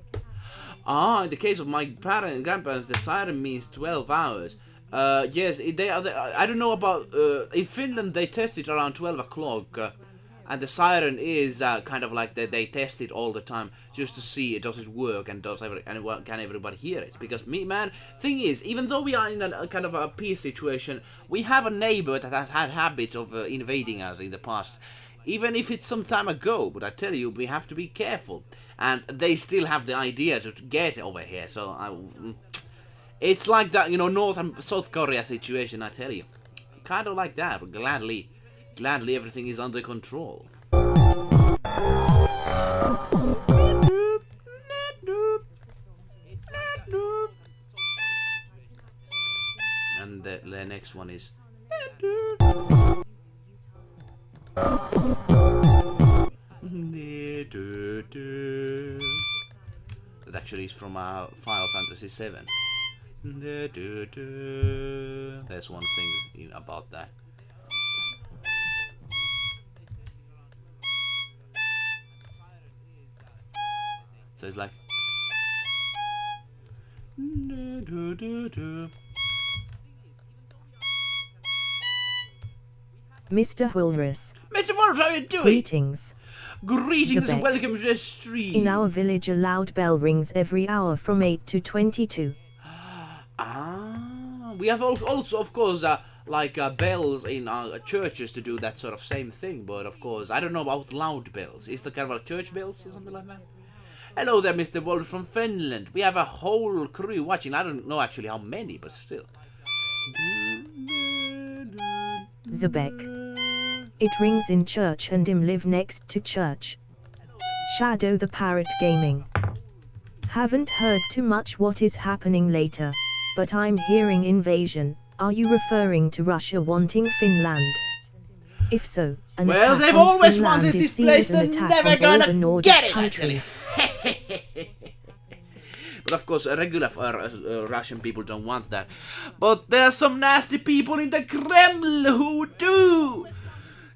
Ah, in the case of my grandparents, the siren means 12 hours. Yes, they are. I don't know about. In Finland, they test it around 12 o'clock. And the siren is kind of like they test it all the time just to see does it work and can everybody hear it. Because thing is, even though we are in a kind of a peace situation, we have a neighbor that has had habits of invading us in the past. Even if it's some time ago, but I tell you, we have to be careful. And they still have the idea to get over here, so it's like that, North and South Korea situation, I tell you. Kind of like that, but gladly everything is under control. And the next one is that actually is from Final Fantasy VII. There's one thing about that. So it's like Mr. Walrus. Mr. Walrus, how are you doing? Greetings. Greetings and Zebek. welcome to the stream. In our village a loud bell rings every hour from 8 to 22. We have also, of course, bells in our churches to do that sort of same thing. But of course, I don't know about loud bells. Is the kind of church bells or something like that? Hello there, Mr. Wolf from Finland. We have a whole crew watching. I don't know actually how many, but still. Zebek. It rings in church and him live next to church. Shadow the Parrot Gaming. Haven't heard too much what is happening later, but I'm hearing invasion. Are you referring to Russia wanting Finland? If so, an Well, attack they've on always Finland wanted is this seen place, as an they're attack never on all gonna the Nordic get it, countries. But of course, regular Russian people don't want that. But there are some nasty people in the Kremlin who do!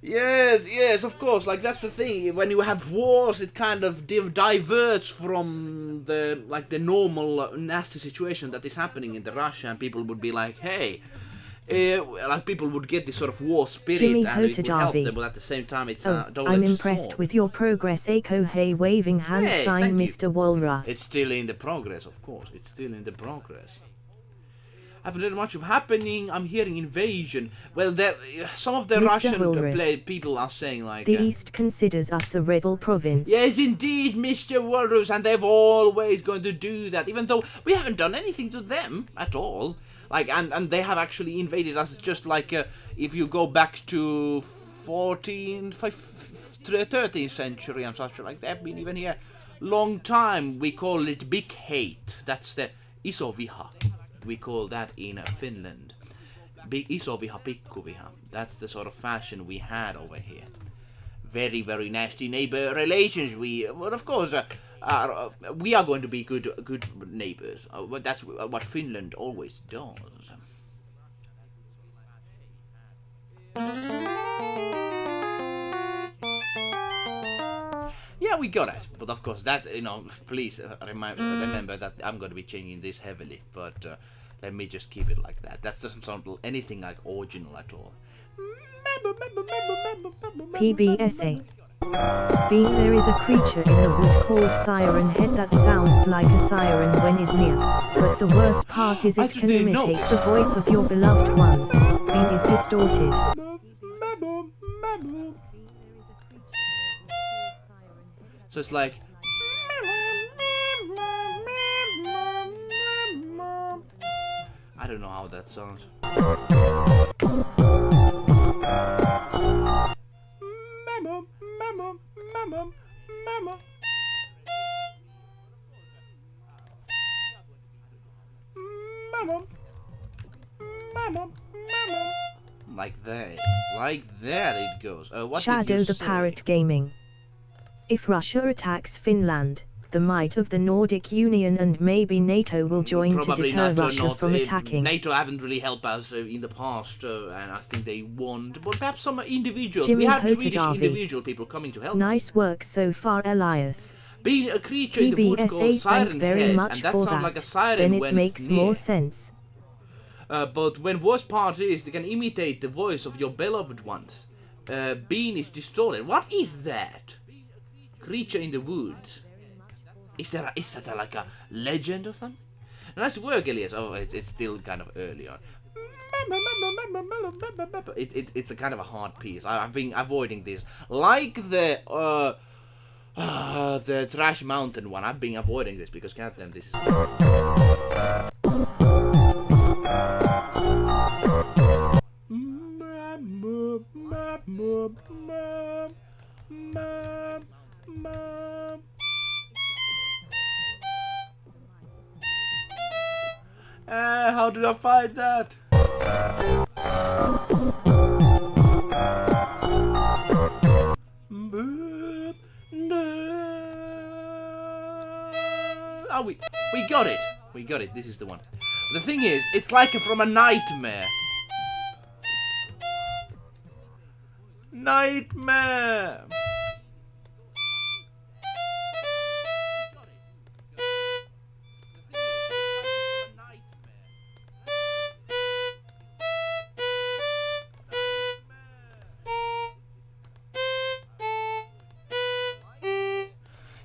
Yes, of course, like that's the thing. When you have wars, it kind of diverts from the normal nasty situation that is happening in the Russia, and people would be like, hey, people would get this sort of war spirit Jimmy and it would help Hotajavi. them, but at the same time it's Oh, double-edged I'm impressed sword. with your progress. Echo hey waving hand Hey, sign thank you. Mr. Walrus. It's still in the progress, of course. It's still in the progress. I haven't heard much of happening. I'm hearing invasion. Well, some of the Mr. Russian Walrus. people are saying like... The East considers us a rebel province. Yes, indeed, Mr. Walrus, and they're always going to do that, even though we haven't done anything to them at all. And they have actually invaded us, just like if you go back to 13th century and such like that. They've been even here long time. We call it big hate. That's the iso viha. We call that in Finland. Big iso viha, pikku viha. That's the sort of fashion we had over here. Very, very nasty neighbor relations. Well, of course, we are going to be good neighbors. But that's what Finland always does. Yeah, we got it. But of course, that, please remember that I'm going to be changing this heavily. But let me just keep it like that. That doesn't sound anything like original at all. PBSA. Being there is a creature in the wood called Siren Head that sounds like a siren when is near, but the worst part is it can imitate the voice of your beloved ones. Being is distorted. So it's like... I don't know how that sounds. Like that it goes. What Shadow did you the say? Parrot Gaming. If Russia attacks Finland, the might of the Nordic Union and maybe NATO will join to Probably deter NATO Russia not, from attacking. NATO haven't really helped us in the past, and I think they won't. But perhaps some individuals. Jimmy We have Swedish Hotajavi. individual people coming to help us. Nice work so far, Elias. Being a creature in the woods called PBSA, Siren thank very Head, much and that for sounds that. like a siren Then it when makes it's near. more sense. But when worst part is, they can imitate the voice of your beloved ones. bean is distorted. What is that? Creature in the woods. Is that like a legend or something? Nice work, Elias. Oh, it's still kind of early on. It's a kind of a hard piece. I've been avoiding this, like the Trash Mountain one. I've been avoiding this because goddamn, this is. How did I find that? Oh, we got it. We got it. This is the one. The thing is, it's like from a nightmare. Nightmare.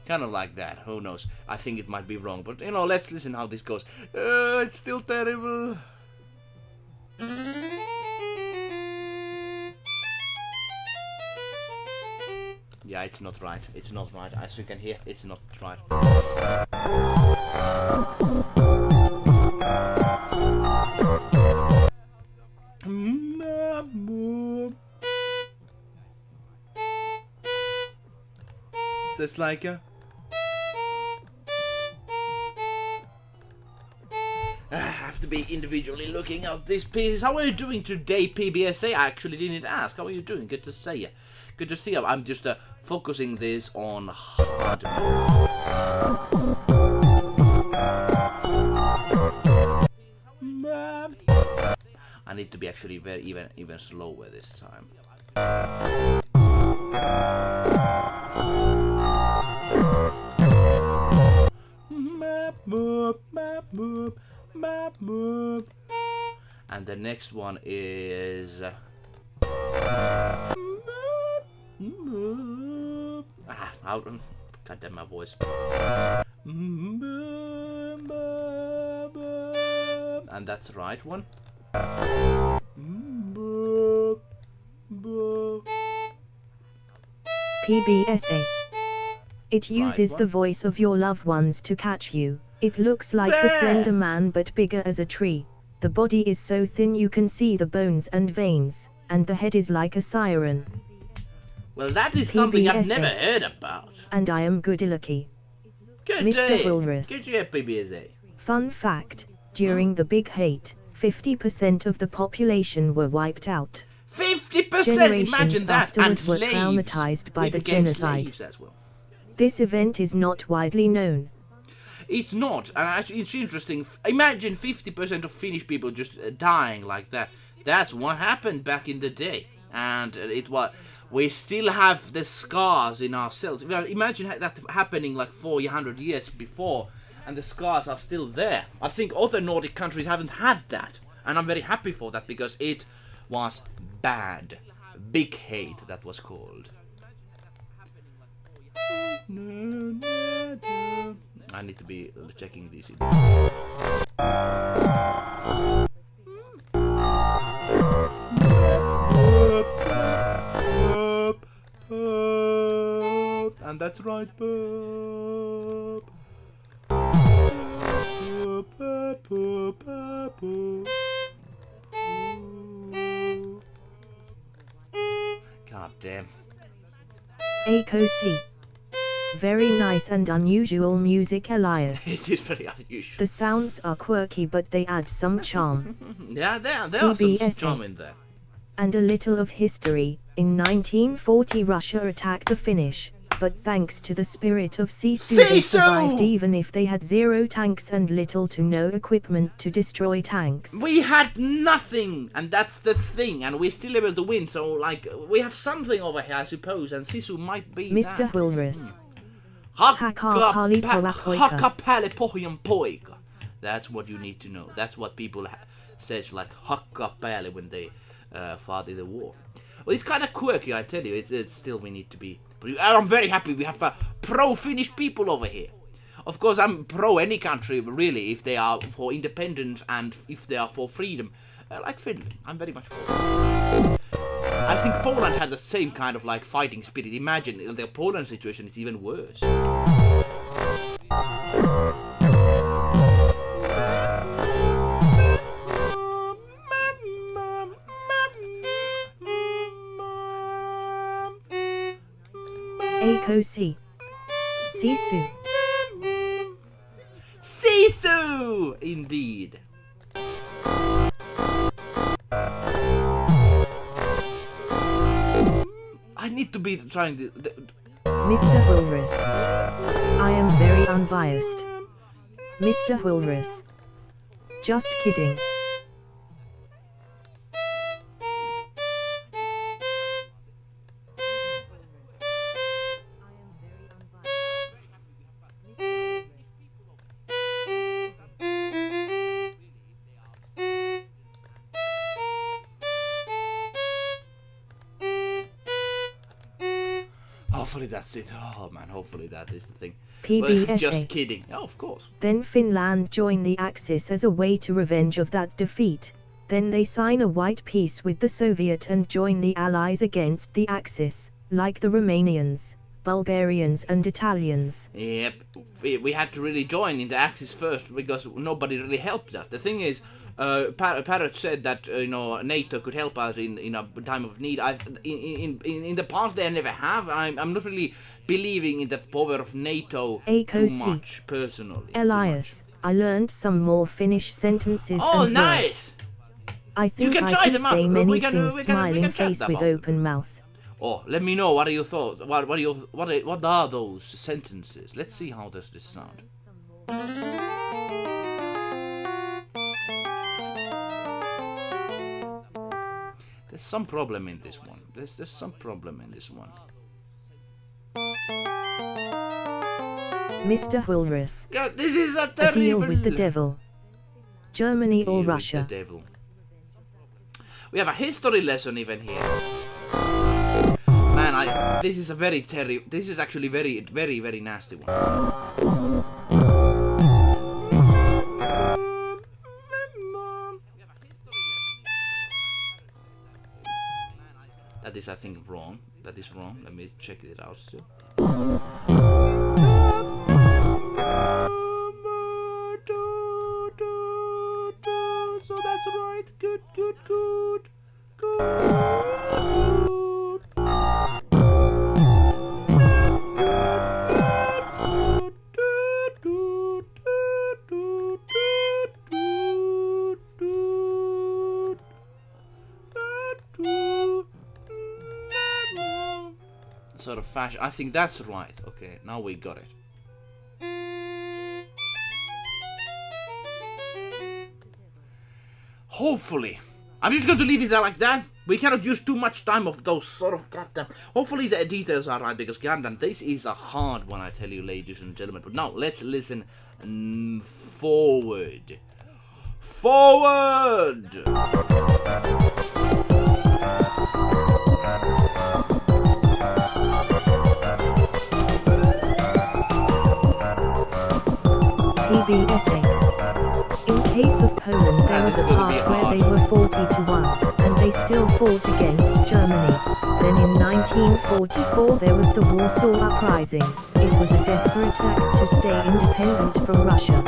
Kind of like that. Who knows? I think it might be wrong, but you know, let's listen how this goes. It's still terrible. Yeah, it's not right. It's not right. As you can hear, it's not right. Just like a. I have to be individually looking at these pieces. How are you doing today, PBSA? I actually didn't ask. How are you doing? Good to see you. Good to see you. I'm just focusing this on hardware. I need to be actually very even slower this time. And the next one is God damn my voice. And that's the right one. PBSA. It uses the voice of your loved ones to catch you. It looks like the Slender Man but bigger as a tree. The body is so thin you can see the bones and veins, and the head is like a siren. Well, that is something I've never heard about. And I am good lucky. Good Mr. day. Wilrus. Good day, PBSA. Fun fact, during the Big Hate, 50% of the population were wiped out. 50%! Generations Imagine that! afterward And were slaves. traumatized by We the became genocide. slaves as well. This event is not widely known. It's not, and actually it's interesting. Imagine 50% of Finnish people just dying like that. That's what happened back in the day. And we still have the scars in ourselves. Imagine that happening like 400 years before, and the scars are still there. I think other Nordic countries haven't had that, and I'm very happy for that because it was bad. Big hate, that was called. I need to be checking these. And that's right. God damn. Aiko C. Very nice and unusual music, Elias. It is very unusual. The sounds are quirky but they add some charm. Yeah, there are some charm in there. And a little of history. In 1940 Russia attacked the Finnish, but thanks to the spirit of Sisu they survived even if they had 0 tanks and little to no equipment to destroy tanks. We had nothing, and that's the thing, and we're still able to win, so like, we have something over here I suppose, and Sisu might be Mr. Wilrus. Hakapale pohjan poika. That's what you need to know. That's what people says like hakapale when they fought in the war. Well, it's kind of quirky, I tell you. It's still we need to be. But I'm very happy we have pro-Finnish people over here. Of course, I'm pro any country, really, if they are for independence and if they are for freedom. Like Finland, I'm very much for it. I think Poland had the same kind of like fighting spirit. Imagine the Poland situation is even worse. Akosi. Sisu. Sisu! Indeed. I need to be trying to... Mr. Wilrus. I am very unbiased. Mr. Wilrus. Just kidding. Hopefully that's it. Oh man, hopefully that is the thing. PBSA. Just kidding. Oh, of course. Then Finland joined the Axis as a way to revenge of that defeat. Then they sign a white peace with the Soviet and join the Allies against the Axis, like the Romanians, Bulgarians and Italians. Yep, we had to really join in the Axis first because nobody really helped us. The thing is, Parrot said that NATO could help us in a time of need. In the past they never have. I'm not really believing in the power of NATO too much personally. Elias, I learned some more Finnish sentences. Oh, and nice! words. I think can I try can them out. say many We can things smiling chat face with about open mouth. Oh, let me know. What are your thoughts? What are those sentences? Let's see how does this sound. There's some problem in this one. There's some problem in this one. Mr. Wilrus. God, this is a terrible... A deal with the devil. Germany or Russia. With the devil. We have a history lesson even here. Man, this is a very terrible... This is actually very, very, very nasty one. That is, I think, wrong. That is wrong. Let me check it out still. So that's right. Good. Sort of fashion. I think that's right. Okay, now we got it. Hopefully. I'm just going to leave it there like that. We cannot use too much time of those sort of goddamn... Hopefully the details are right, because goddamn, this is a hard one, I tell you, ladies and gentlemen. But now, let's listen forward. Forward! PBSA. In case of Poland, there was a part where they were 40-1, and they still fought against Germany. Then in 1944 there was the Warsaw Uprising. It was a desperate act to stay independent from Russia.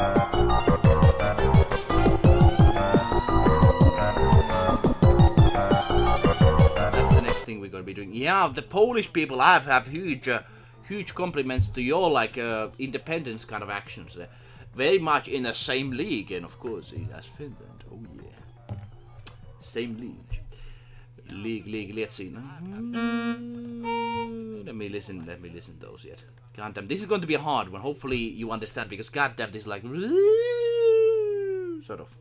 That's the next thing we're gonna be doing. Yeah, the Polish people have huge compliments to your independence kind of actions. Very much in the same league, and of course as Finland. Oh yeah, same league. Let's see. Let me listen those yet. Goddamn, this is going to be a hard one. Hopefully you understand, because goddamn, this is like sort of.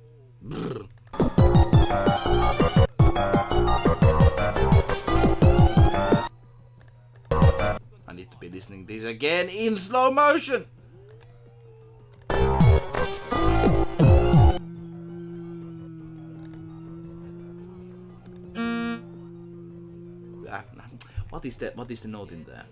I need to be listening this again in slow motion. What is the note in there?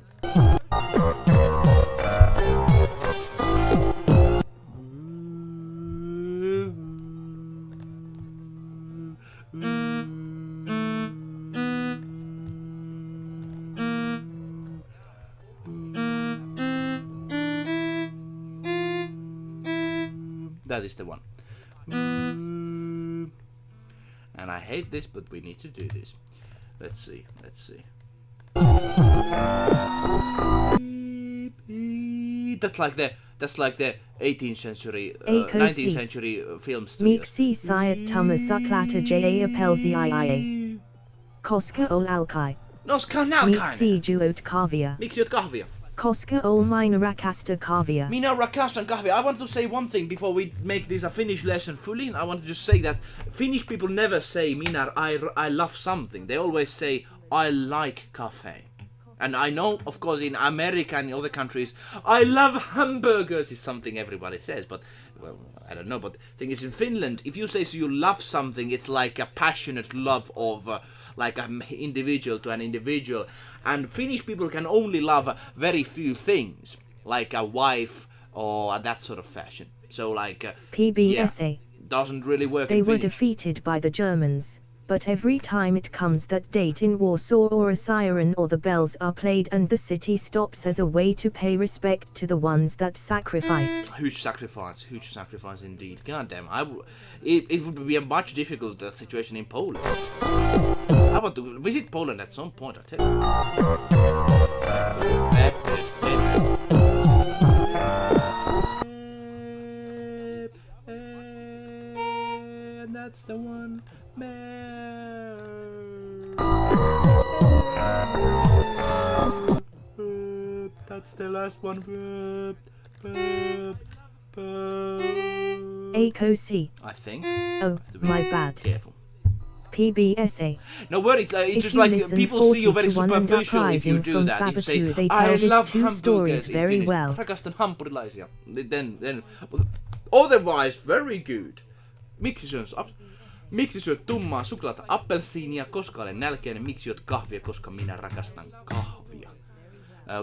That is the one. And I hate this, but we need to do this. Let's see. That's like the 18th century, 19th century film studios. Miksi Sayat Tamasaklata Ja Apelzi Iia. Koska ol alkai. Noska nälkäinen. Miksi juot kahvia. Miksi juot kahvia? Koska ol minä rakasta kahvia. Minä rakastan kahvia. I want to say one thing before we make this a Finnish lesson fully. I want to just say that Finnish people never say I love something. They always say I like cafe. And I know, of course, in America and other countries, I love hamburgers is something everybody says. But, well, I don't know. But the thing is, in Finland, if you say you love something, it's like a passionate love of like an individual to an individual. And Finnish people can only love very few things, like a wife or that sort of fashion. So, like, PBSA. Doesn't really work. They were defeated by the Germans. But every time it comes that date in Warsaw or a siren or the bells are played and the city stops as a way to pay respect to the ones that sacrificed. Huge sacrifice indeed. God damn, it would be a much difficult situation in Poland. I want to visit Poland at some point, I tell you. That's the one. That's the last one. ACOC. I think. Oh, my bad. Careful. PBSA. No worries, it's If just you like listen people see you 40 very to 1 and superficial if you uprising do from that. You say, Sabato, they I tell these love two hamburgers stories in very Finnish. well. Rakastan hampurilaisia. Then, otherwise, very good. Miksi syöt tummaa suklaata appelsiinia, koska olen nälkäinen? Miksi syöt kahvia? Koska minä rakastan kahvia.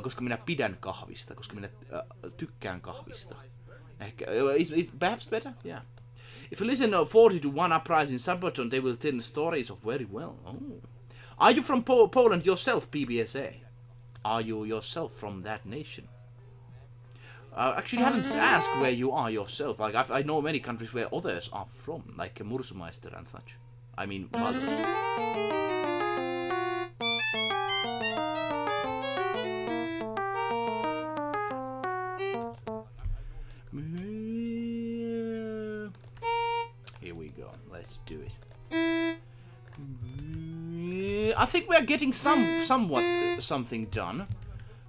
Koska minä pidän kahvista. Koska minä tykkään kahvista. Ehkä, is perhaps better? Yeah. If you listen 40 to 1 uprising in Sabaton, they will tell stories of very well. Oh. Are you from Poland yourself, PBSA? Are you yourself from that nation? Actually, I haven't asked where you are yourself. Like I know many countries where others are from, like Mursumeister and such. I mean, Valdos. Here we go. Let's do it. I think we are getting somewhat something done.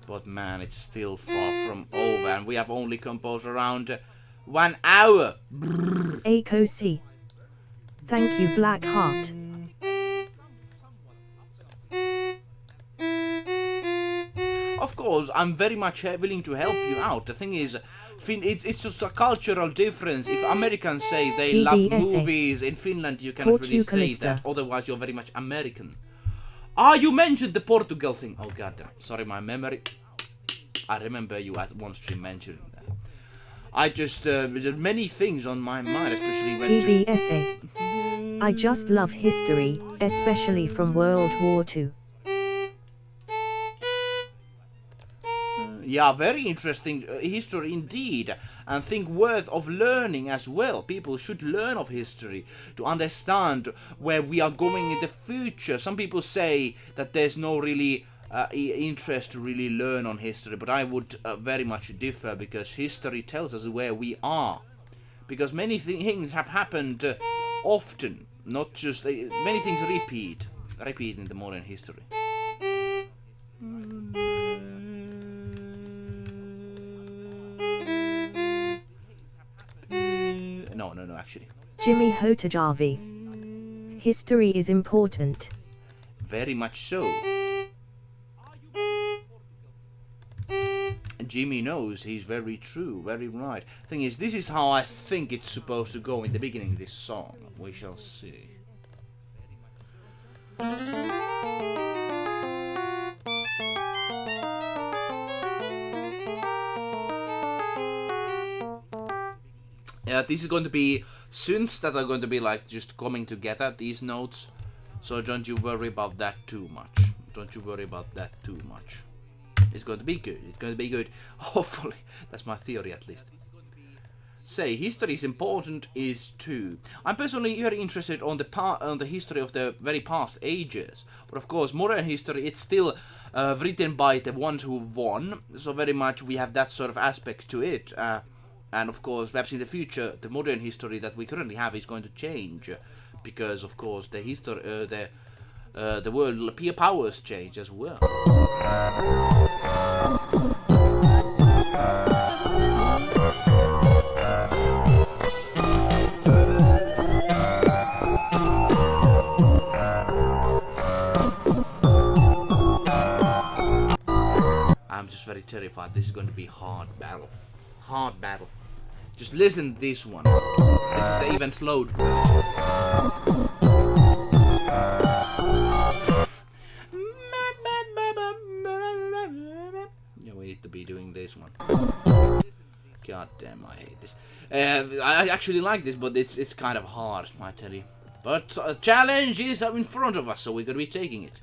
But man, it's still far from over, and we have only composed around 1 hour. ACOC. Thank you, Black Heart. Of course, I'm very much willing to help you out. The thing is, it's just a cultural difference. If Americans say they love movies, in Finland you cannot really say that. Otherwise, you're very much American. You mentioned the Portugal thing. Oh goddamn! Sorry, my memory. I remember you at one stream mentioning that. I just there's many things on my mind, especially when. PBSA. I just love history, especially from World War II. Yeah, very interesting history indeed, and think worth of learning as well. People should learn of history to understand where we are going in the future. Some people say that there's no really interest to really learn on history, but I would very much differ, because history tells us where we are. Because many things have happened often, not just many things repeat in the modern history. No, actually. Jimmy Hotajavi. History is important. Very much so. Jimmy knows, he's very true, very right. Thing is, this is how I think it's supposed to go in the beginning of this song. We shall see. This is going to be synths that are going to be like just coming together, these notes. So don't you worry about that too much. Don't you worry about that too much. It's going to be good. It's going to be good. Hopefully. That's my theory at least. Say, history is important is too. I'm personally very interested on the history of the very past ages. But of course, modern history, it's still written by the ones who won. So very much we have that sort of aspect to it. And of course, perhaps in the future, the modern history that we currently have is going to change. Because of course, the history, the world powers change as well. I'm just very terrified. This is going to be hard battle. Hard battle. Just listen to this one. This is the even slowed version. Yeah, we need to be doing this one. God damn, I hate this. I actually like this, but it's kind of hard, I tell you. But a challenge is in front of us, so we're gonna be taking it.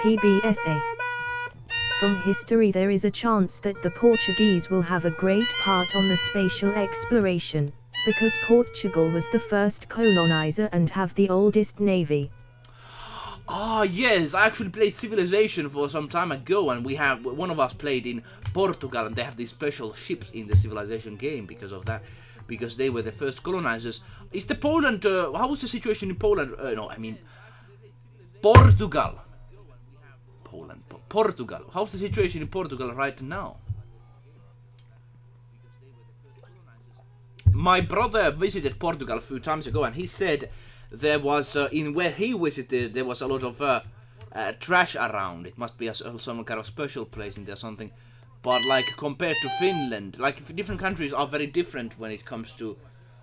PBSA. From history there is a chance that the Portuguese will have a great part on the spatial exploration, because Portugal was the first colonizer and have the oldest navy. Ah, yes, I actually played Civilization for some time ago, and one of us played in Portugal, and they have these special ships in the Civilization game because of that, because they were the first colonizers. Is the Poland, how was the situation in Poland? No, I mean, Portugal. Portugal. How's the situation in Portugal right now? My brother visited Portugal a few times ago, and he said there was, in where he visited, there was a lot of trash around. It must be some kind of special place in there, something. But like compared to Finland, like different countries are very different when it comes to.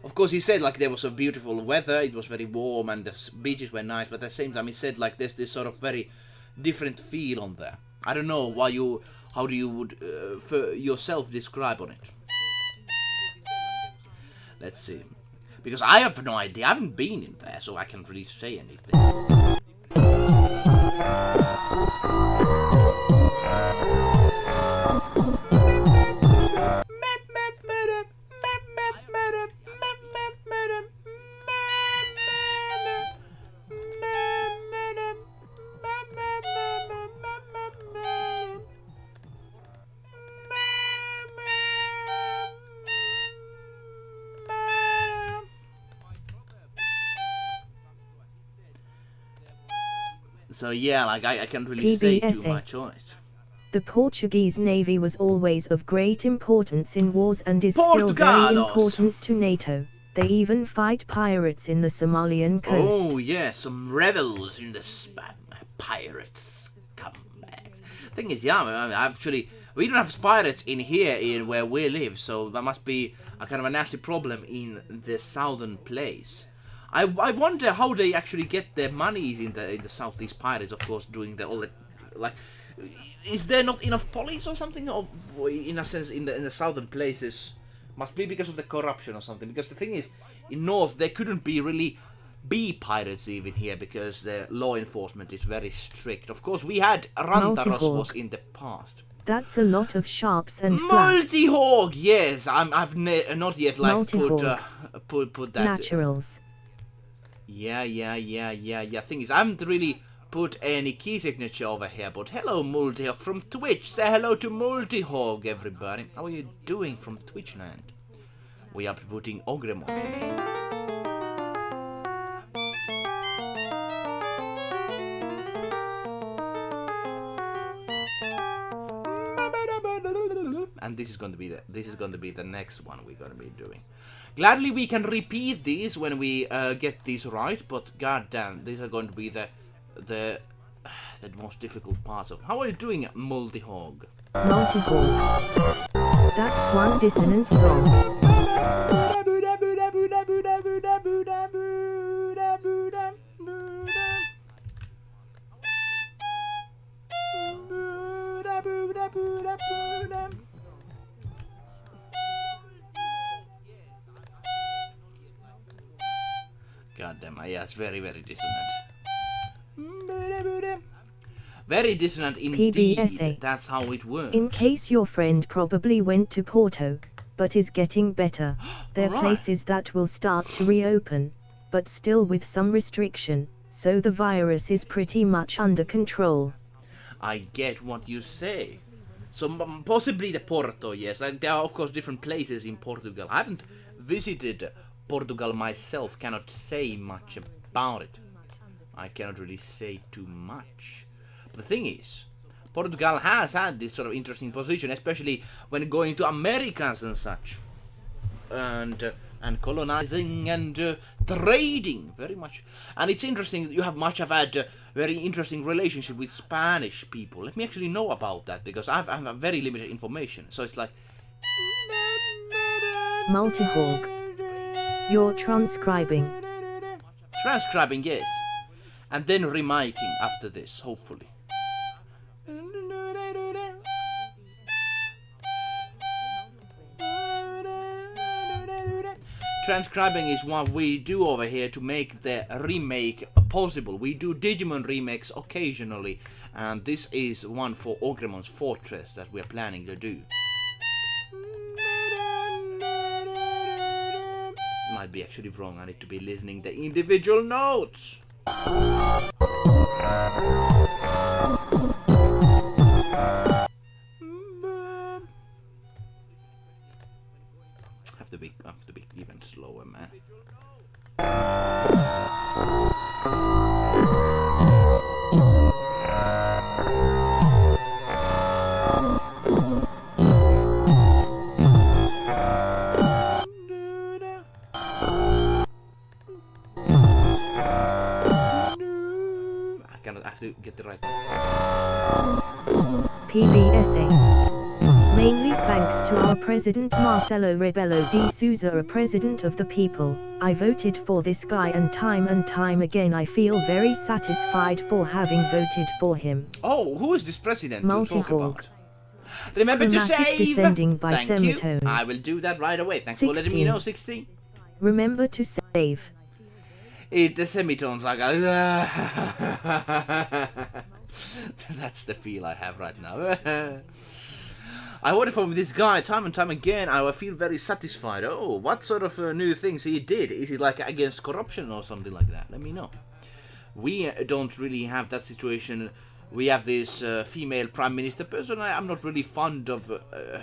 Of course, he said like there was a beautiful weather, it was very warm, and the beaches were nice. But at the same time, he said like there's this sort of very different feel on there. I don't know how do you would yourself describe on it. Let's see, because I have no idea. I haven't been in there, so I can't really say anything. So yeah, like I can't really say too much on it. The Portuguese navy was always of great importance in wars and is still very important to NATO. They even fight pirates in the Somalian coast. Oh yeah, some rebels in the pirates come back. Thing is, yeah, I mean, actually, we don't have pirates in here in where we live, so that must be a kind of a nasty problem in the southern place. I wonder how they actually get their monies in the South. These pirates, of course, doing all the like. Is there not enough police or something? Or in a sense, in the southern places, must be because of the corruption or something. Because the thing is, in North there couldn't really be pirates even here because the law enforcement is very strict. Of course, we had Rantarosvos in the past. That's a lot of sharps and flats. Multi-hog, yes. I've not yet like put that. Naturals. Yeah. Thing is, I haven't really put any key signature over here, but hello Multihog from Twitch. Say hello to Multihog, everybody. How are you doing from Twitch land? We are putting Ogremon in here. And this is going to be the next one we're going to be doing. Gladly we can repeat these when we get these right, but goddamn, these are going to be the most difficult parts of. How are you doing, Multihog? Multihog. That's one dissonant song. goddamn. Yes, very, very dissonant. Very dissonant indeed. PBSA. That's how it works. In case your friend probably went to Porto, but is getting better, there are Alright. places that will start to reopen, but still with some restriction, so the virus is pretty much under control. I get what you say. So possibly the Porto, yes. There are of course different places in Portugal. I haven't visited Portugal myself, cannot say much about it. I cannot really say too much. But the thing is, Portugal has had this sort of interesting position, especially when going to Americas and such. And colonizing and trading very much. And it's interesting that you have much have had a very interesting relationship with Spanish people. Let me actually know about that, because I have very limited information. So it's like... Multihawk. You're transcribing. Transcribing, yes. And then remaking after this, hopefully. Transcribing is what we do over here to make the remake possible. We do Digimon remakes occasionally, and this is one for Ogremon's Fortress that we are planning to do. Might be actually wrong, I need to be listening the individual notes. Have to be even slower, man. I have to get the right. PBSA. Mainly thanks to our President Marcelo Rebelo de Souza, a president of the people. I voted for this guy, and time again I feel very satisfied for having voted for him. Oh, who is this president you talk about? Remember Chromatic to save! descending by Thank semitones. you. I will do that right away. Thanks for letting me know, 16. Remember to save. The semitones like that's the feel I have right now. I voted for this guy time and time again. I feel very satisfied. Oh, what sort of new things he did? Is he like against corruption or something like that? Let me know. We don't really have that situation. We have this female prime minister. Personally, I'm not really fond of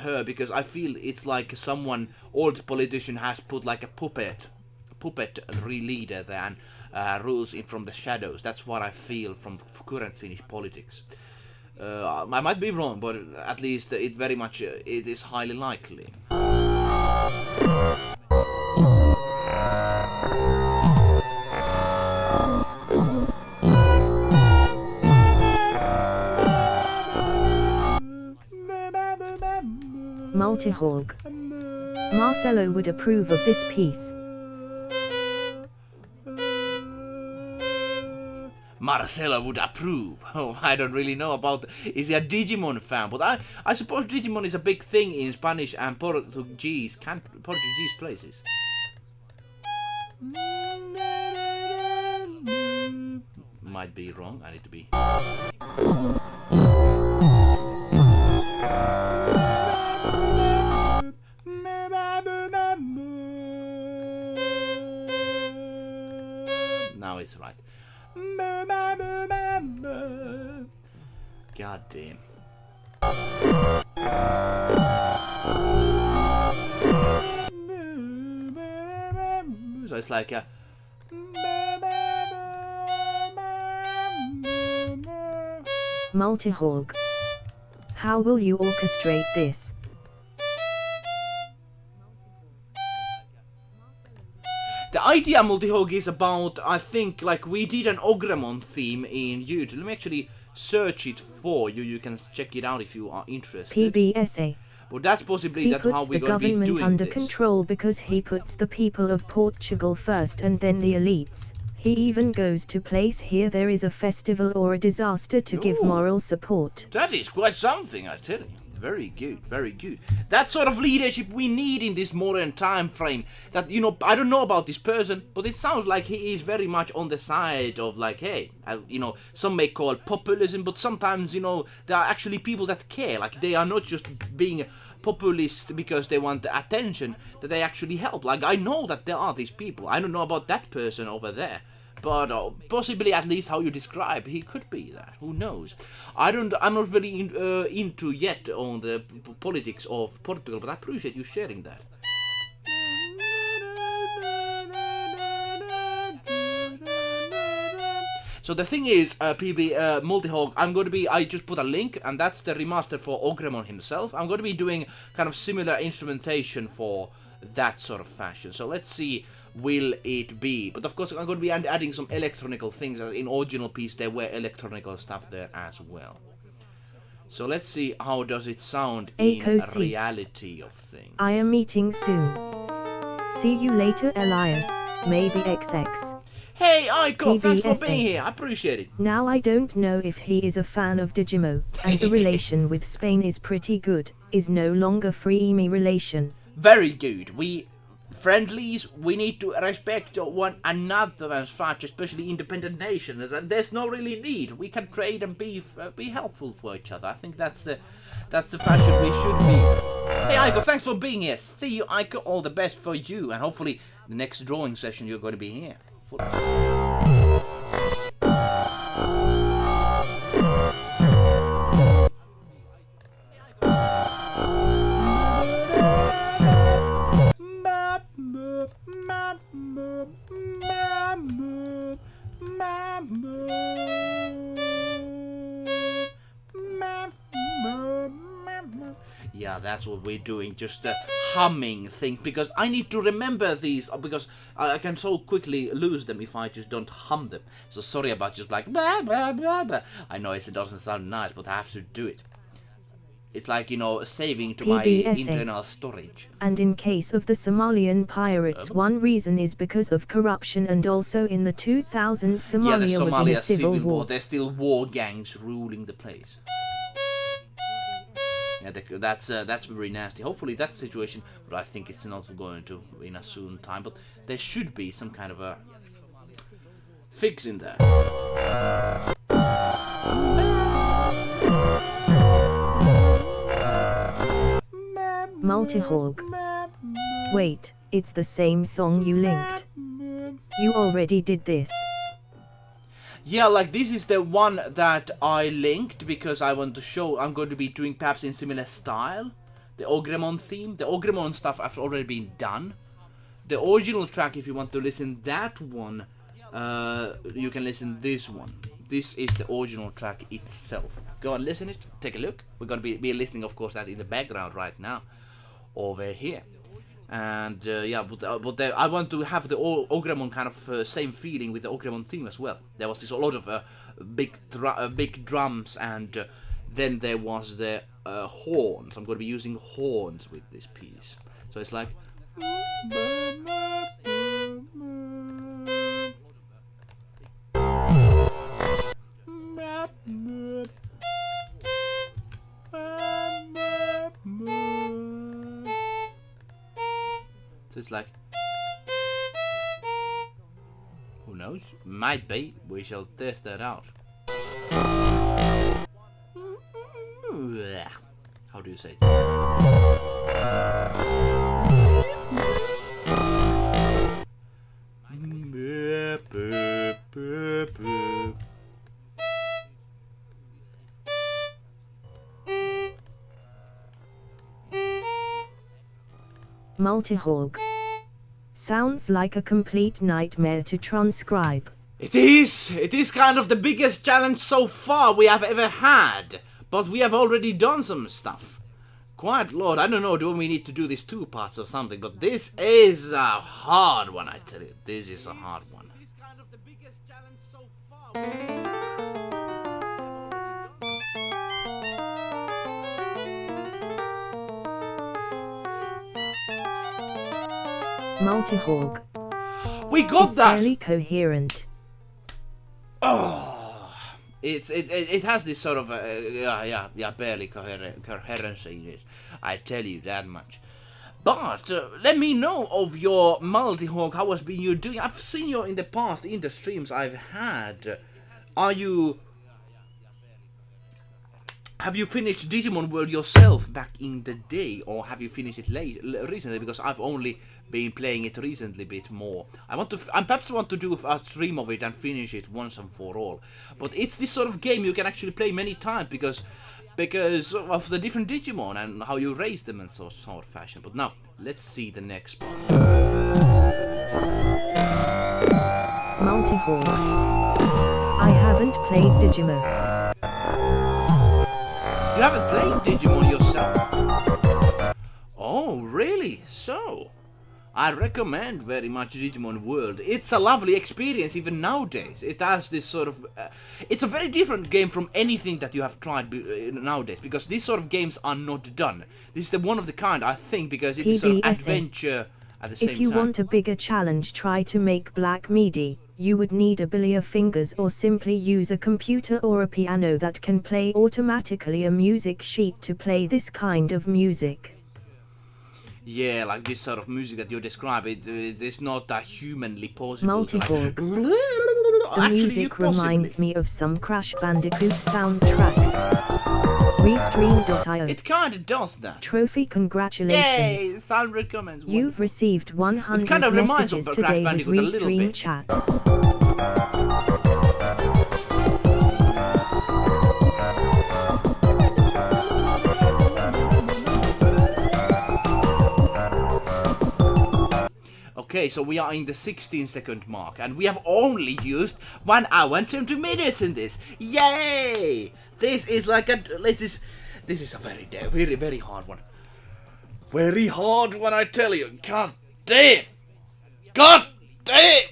her, because I feel it's like someone, old politician, has put like a puppet leader there and rules in from the shadows. That's what I feel from current Finnish politics. I might be wrong, but at least it very much it is highly likely. Multihawk. Marcelo would approve of this piece. Marcelo would approve. Oh, I don't really know about. Is he a Digimon fan? But I suppose Digimon is a big thing in Spanish and Portuguese places. Might be wrong. I need to be. Now it's right. God damn. So it's like a Multihawk. How will you orchestrate this? The idea Multihawk is about, I think, like we did an Ogremon theme in YouTube. Let me actually search it for you. You can check it out if you are interested. PBSA. But that's possibly He that's how puts we're the going to be government doing under this. control because he puts the people of Portugal first and then the elites. He even goes to place here there is a festival or a disaster to give Ooh. moral support. That is quite something, I tell you. Very good, very good. That sort of leadership we need in this modern time frame. That, you know, I don't know about this person, but it sounds like he is very much on the side of like, hey, you know, some may call it populism, but sometimes, you know, there are actually people that care. Like, they are not just being populist because they want the attention, that they actually help. Like, I know that there are these people. I don't know about that person over there. But possibly, at least how you describe, he could be that. Who knows? I'm not very into yet on the politics of Portugal, but I appreciate you sharing that. So the thing is, PB Multihawk, I just put a link, and that's the remaster for Ogremon himself. I'm going to be doing kind of similar instrumentation for that sort of fashion. So let's see. Will it be? But of course I'm going to be adding some electronical things. In original piece there were electronical stuff there as well. So let's see how does it sound in reality of things. I am meeting soon. See you later, Elias. Maybe XX. Hey Aiko, thanks for being here. I appreciate it. Now I don't know if he is a fan of Digimon, and the relation with Spain is pretty good. Is no longer free-me relation. Very good. Friendlies, we need to respect one another as such, especially independent nations, and there's no really need. We can trade and be helpful for each other. I think that's the fashion we should be. Hey Aiko, thanks for being here. See you, Aiko. All the best for you, and hopefully the next drawing session you're going to be here. Yeah, that's what we're doing, just a humming thing, because I need to remember these, because I can so quickly lose them if I just don't hum them. So sorry about just like blah blah blah blah. I know it doesn't sound nice, but I have to do it. It's like, you know, saving to my internal storage. And in case of the Somalian pirates, one reason is because of corruption, and also in the 2000 Somalia was in a civil war. There's still war gangs ruling the place. Yeah, that's very nasty. Hopefully that situation, but I think it's not going to in a soon time. But there should be some kind of a fix in there. Multihawk. Wait, it's the same song you linked. You already did this. Yeah, like this is the one that I linked because I want to show I'm going to be doing perhaps in similar style. The Ogremon theme. The Ogremon stuff has already been done. The original track, if you want to listen that one, you can listen this one. This is the original track itself. Go and listen it, take a look. We're going to be listening, of course, that in the background right now. Over here. And yeah, but I want to have the Ogremon kind of same feeling with the Ogremon theme as well. There was a lot of big drums, and then there was the horns. I'm going to be using horns with this piece. So it's like. So it's like, who knows? Might be. We shall test that out. How do you say it? Multihawk. Sounds like a complete nightmare to transcribe. It is kind of the biggest challenge so far we have ever had. But we have already done some stuff. Quite Lord, I don't know, do we need to do this 2 parts or something, but this is a hard one, I tell you. This is a hard one. It is kind of the biggest challenge so far. Multihawk. We got it's that! Barely coherent. Oh, It has this sort of barely coherency in it. I tell you that much. But let me know of your multi-hawk. How has been you doing? I've seen you in the past in the streams I've had. Have you finished Digimon World yourself back in the day, or have you finished it recently? Because I've only been playing it recently a bit more. I perhaps want to do a stream of it and finish it once and for all. But it's this sort of game you can actually play many times because of the different Digimon and how you raise them and sort of fashion. But now, let's see the next part. Multi-hawk. I haven't played Digimon. You haven't played Digimon yourself? Oh, really? So, I recommend very much Digimon World. It's a lovely experience even nowadays. It has this sort of... it's a very different game from anything that you have tried nowadays, because these sort of games are not done. This is the one of the kind, I think, because it is sort of adventure at the same time. If you want a bigger challenge, try to make Black Midi. You would need a billion of fingers, or simply use a computer or a piano that can play automatically a music sheet to play this kind of music. Yeah, like this sort of music that you describe, it is not that humanly possible. Multi-hawk. The music reminds me of some Crash Bandicoot soundtracks. Restream.io. It kinda does that. Trophy, congratulations. Yay, sound recommends. You've received 100 kinda messages today with Restream chat. Okay, so we are in the 16-second mark, and we have only used 1 hour and 20 minutes in this. Yay! This is like this is a very hard one. Very hard one, I tell you. God damn! God damn!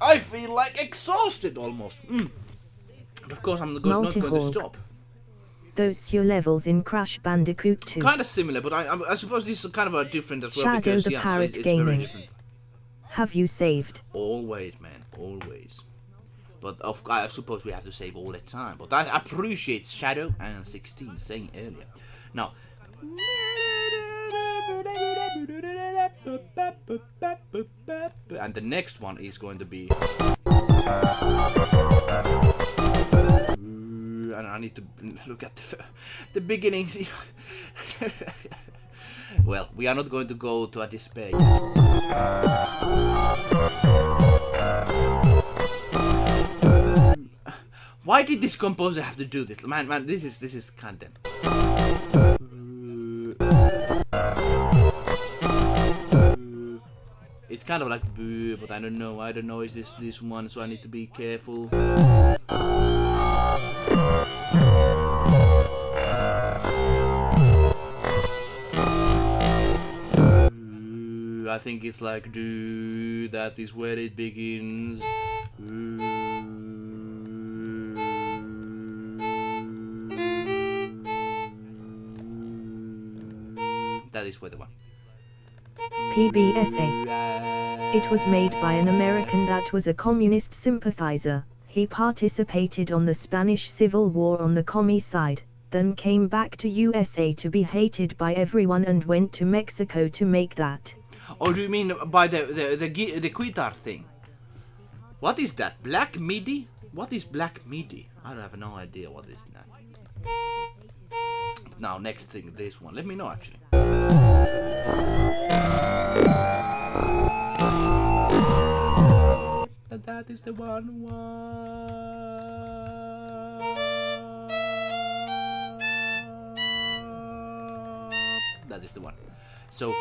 I feel like exhausted almost. But of course, I'm not going to stop. Those your levels in Crash Bandicoot 2. Kind of similar, but I suppose this is kind of a different as well. Shadow because, the Parrot Gaming. Very different. Have you saved? Always, man, always. But I suppose we have to save all the time. But I appreciate Shadow and 16 saying earlier. Now. And the next one is going to be. And I need to look at the beginnings. Well, we are not going to go to a despair yet. Why did this composer have to do this? Man, this is content. It's kind of like boo, but I don't know, is this one, so I need to be careful. I think it's like do, that is where it begins. That is where the one. PBSA. It was made by an American that was a communist sympathizer. He participated on the Spanish Civil War on the commie side, then came back to USA to be hated by everyone and went to Mexico to make that. Oh, do you mean by the guitar thing? What is that? Black MIDI? What is Black MIDI? I have no idea what is that. Now, next thing, this one. Let me know, actually. That is the one. That is the one. So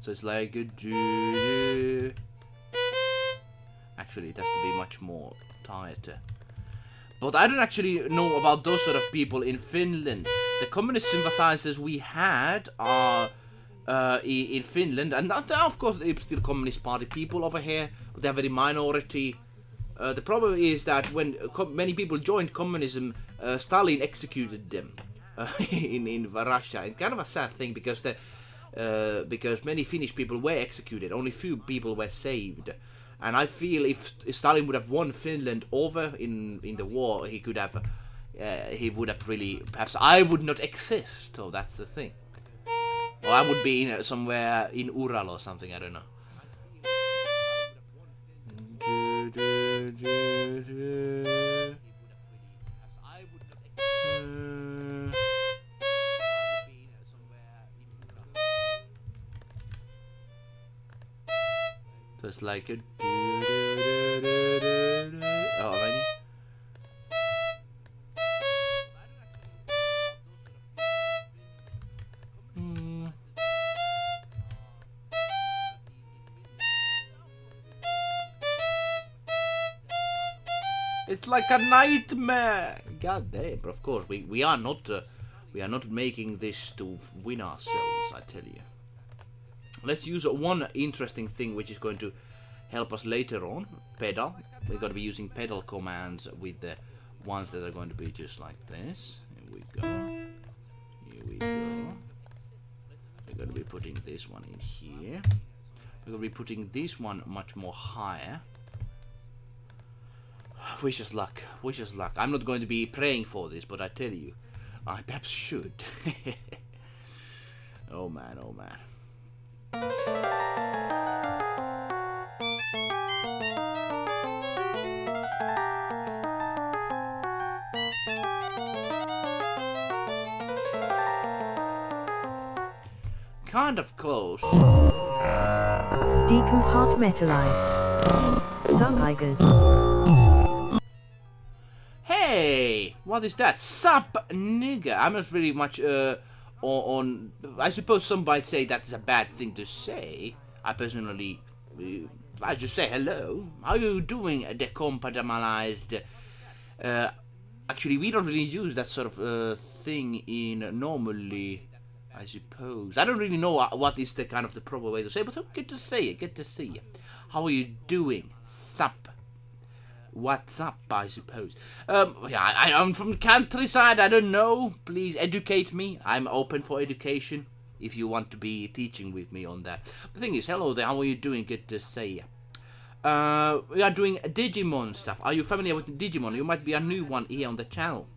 it's like a do. Actually, it has to be much more tighter. But I don't actually know about those sort of people in Finland. The communist sympathizers we had are in Finland, and of course they're still Communist Party people over here, but they're very minority. The problem is that when many people joined communism, Stalin executed them in Russia. It's kind of a sad thing because many Finnish people were executed. Only few people were saved. And I feel if Stalin would have won Finland over in the war, he could have, he would have really, perhaps I would not exist. So that's the thing. Or I would be somewhere in Ural or something, I don't know. So it's like a... Oh, ready? It's like a nightmare. God damn! But of course, we are not making this to win ourselves. I tell you. Let's use one interesting thing which is going to help us later on. Pedal. We're going to be using pedal commands with the ones that are going to be just like this. Here we go. Here we go. We're going to be putting this one in here. We're going to be putting this one much more higher. Wish us luck. Wish us luck. I'm not going to be praying for this, but I tell you, I perhaps should. Oh man, oh man. Kind of close. Decompartmentalized. Some Igers. Hey, what is that? Sup, nigga. I'm not really much on. I suppose some might say that's a bad thing to say. I personally, I just say hello. How are you doing, decompartmentalized? Actually, we don't really use that sort of thing in normally. I suppose I don't really know what is the kind of the proper way to say, but good to see you. Good to see you. How are you doing? Sup? What's up, I suppose. Yeah, I'm from countryside, I don't know. Please educate me. I'm open for education if you want to be teaching with me on that. The thing is, hello there, how are you doing? Good to see you. We are doing Digimon stuff. Are you familiar with Digimon? You might be a new one here on the channel.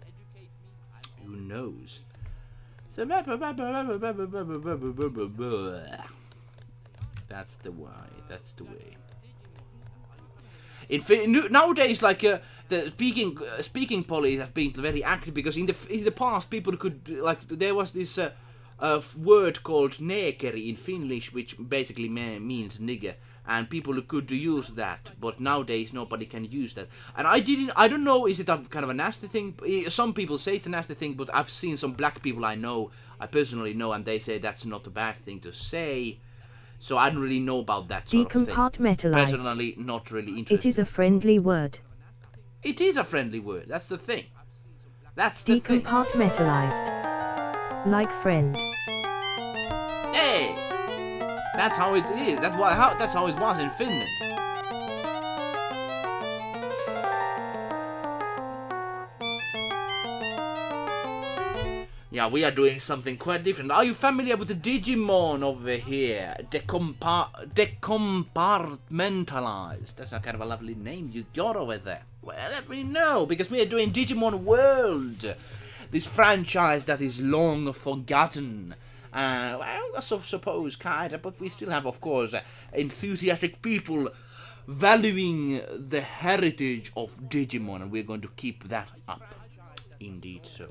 Who knows? So that's the way. That's the way. Nowadays, like the speaking police have been very active because in the past people could there was this word called nekeri in Finnish, which basically means nigger, and people could use that. But nowadays nobody can use that, and I don't know, is it a kind of a nasty thing? Some people say it's a nasty thing, but I've seen some black people I personally know, and they say that's not a bad thing to say. So I don't really know about that sort of thing. Personally, not really interested. It is a friendly word. It is a friendly word. That's the thing. That's the thing. Decompartmentalized. Like friend. Hey, that's how it is. That's how it was in Finland. Yeah, we are doing something quite different. Are you familiar with the Digimon over here? Decompartmentalized. That's a kind of a lovely name you got over there. Well, let me know, because we are doing Digimon World. This franchise that is long forgotten. Well, I suppose kinda, but we still have, of course, enthusiastic people valuing the heritage of Digimon, and we're going to keep that up. Indeed so.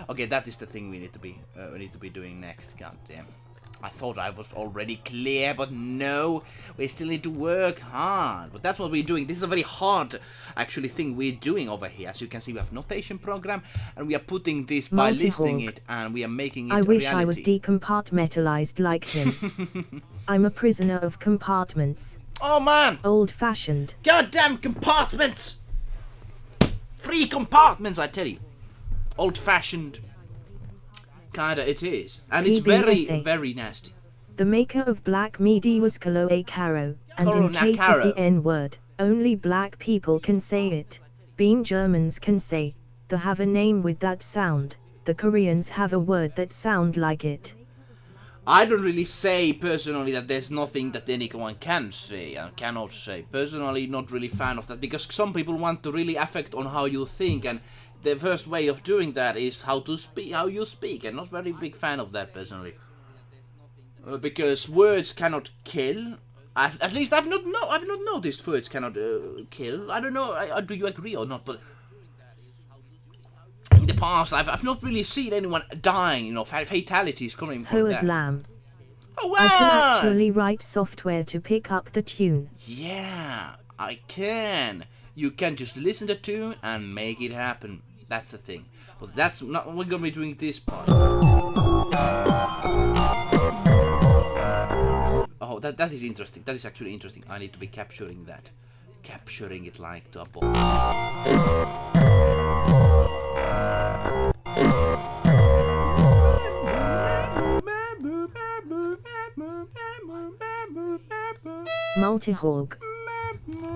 Okay, that is the thing we need to be doing next. God damn. I thought I was already clear, but no, we still need to work hard. But that's what we're doing. This is a very hard, actually, thing we're doing over here. As you can see, we have notation program, and we are putting this by listening it, and we are making it I wish reality. I was decompartmentalized like him. I'm a prisoner of compartments. Oh man! Old-fashioned. Goddamn compartments! 3 compartments, I tell you. Old-fashioned. Kinda it is. And it's very, very nasty. The maker of Black Midi was Kolo A. Caro, and in Corona case Caro. of the N-word, only black people can say it. Being Germans can say, they have a name with that sound, the Koreans have a word that sound like it. I don't really say personally that there's nothing that anyone can say and cannot say. Personally, not really fan of that, because some people want to really affect on how you think, and the first way of doing that is how you speak. I'm not very big fan of that personally, because words cannot kill. At least I've not noticed words cannot kill. I don't know. Do you agree or not? But in the past, I've not really seen anyone dying. You know, fatalities coming from Hoad that. Lamb. Oh, I can what? actually write software to pick up the tune. Yeah, I can. You can just listen to the tune and make it happen. That's the thing. But that's not. We're gonna be doing this part. Oh, that is interesting. That is actually interesting. I need to be capturing that. Capturing it like to a ball. Multihog.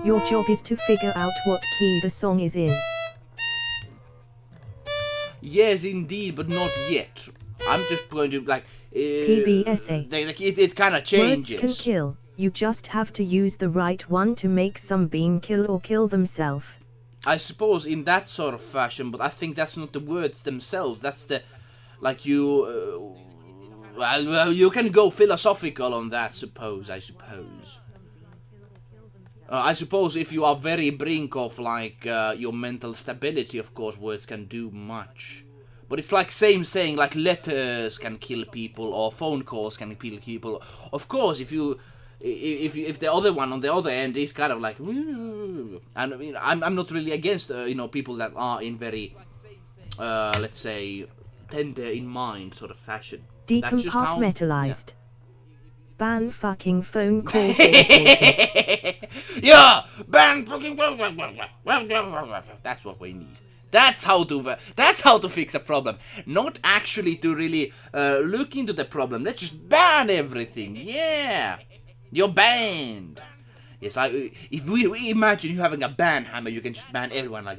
Your job is to figure out what key the song is in. Yes, indeed, but not yet. I'm just going to like. PBSA. It kind of changes. Words can kill, you just have to use the right one to make some being kill or kill themselves. I suppose in that sort of fashion, but I think that's not the words themselves. That's the, like you, well, you can go philosophical on that. I suppose if you are very brink of like your mental stability, of course, words can do much. But it's like same saying, like letters can kill people or phone calls can kill people. Of course, if the other one on the other end is kind of like, and I mean, I'm not really against people that are in very let's say tender in mind sort of fashion. Decompartmentalized. Ban fucking phone calls. Yeah, ban fucking. That's what we need. That's how to fix a problem. Not actually to really look into the problem. Let's just ban everything. Yeah. You're banned. Yes, if we imagine you having a ban hammer, you can just ban everyone like.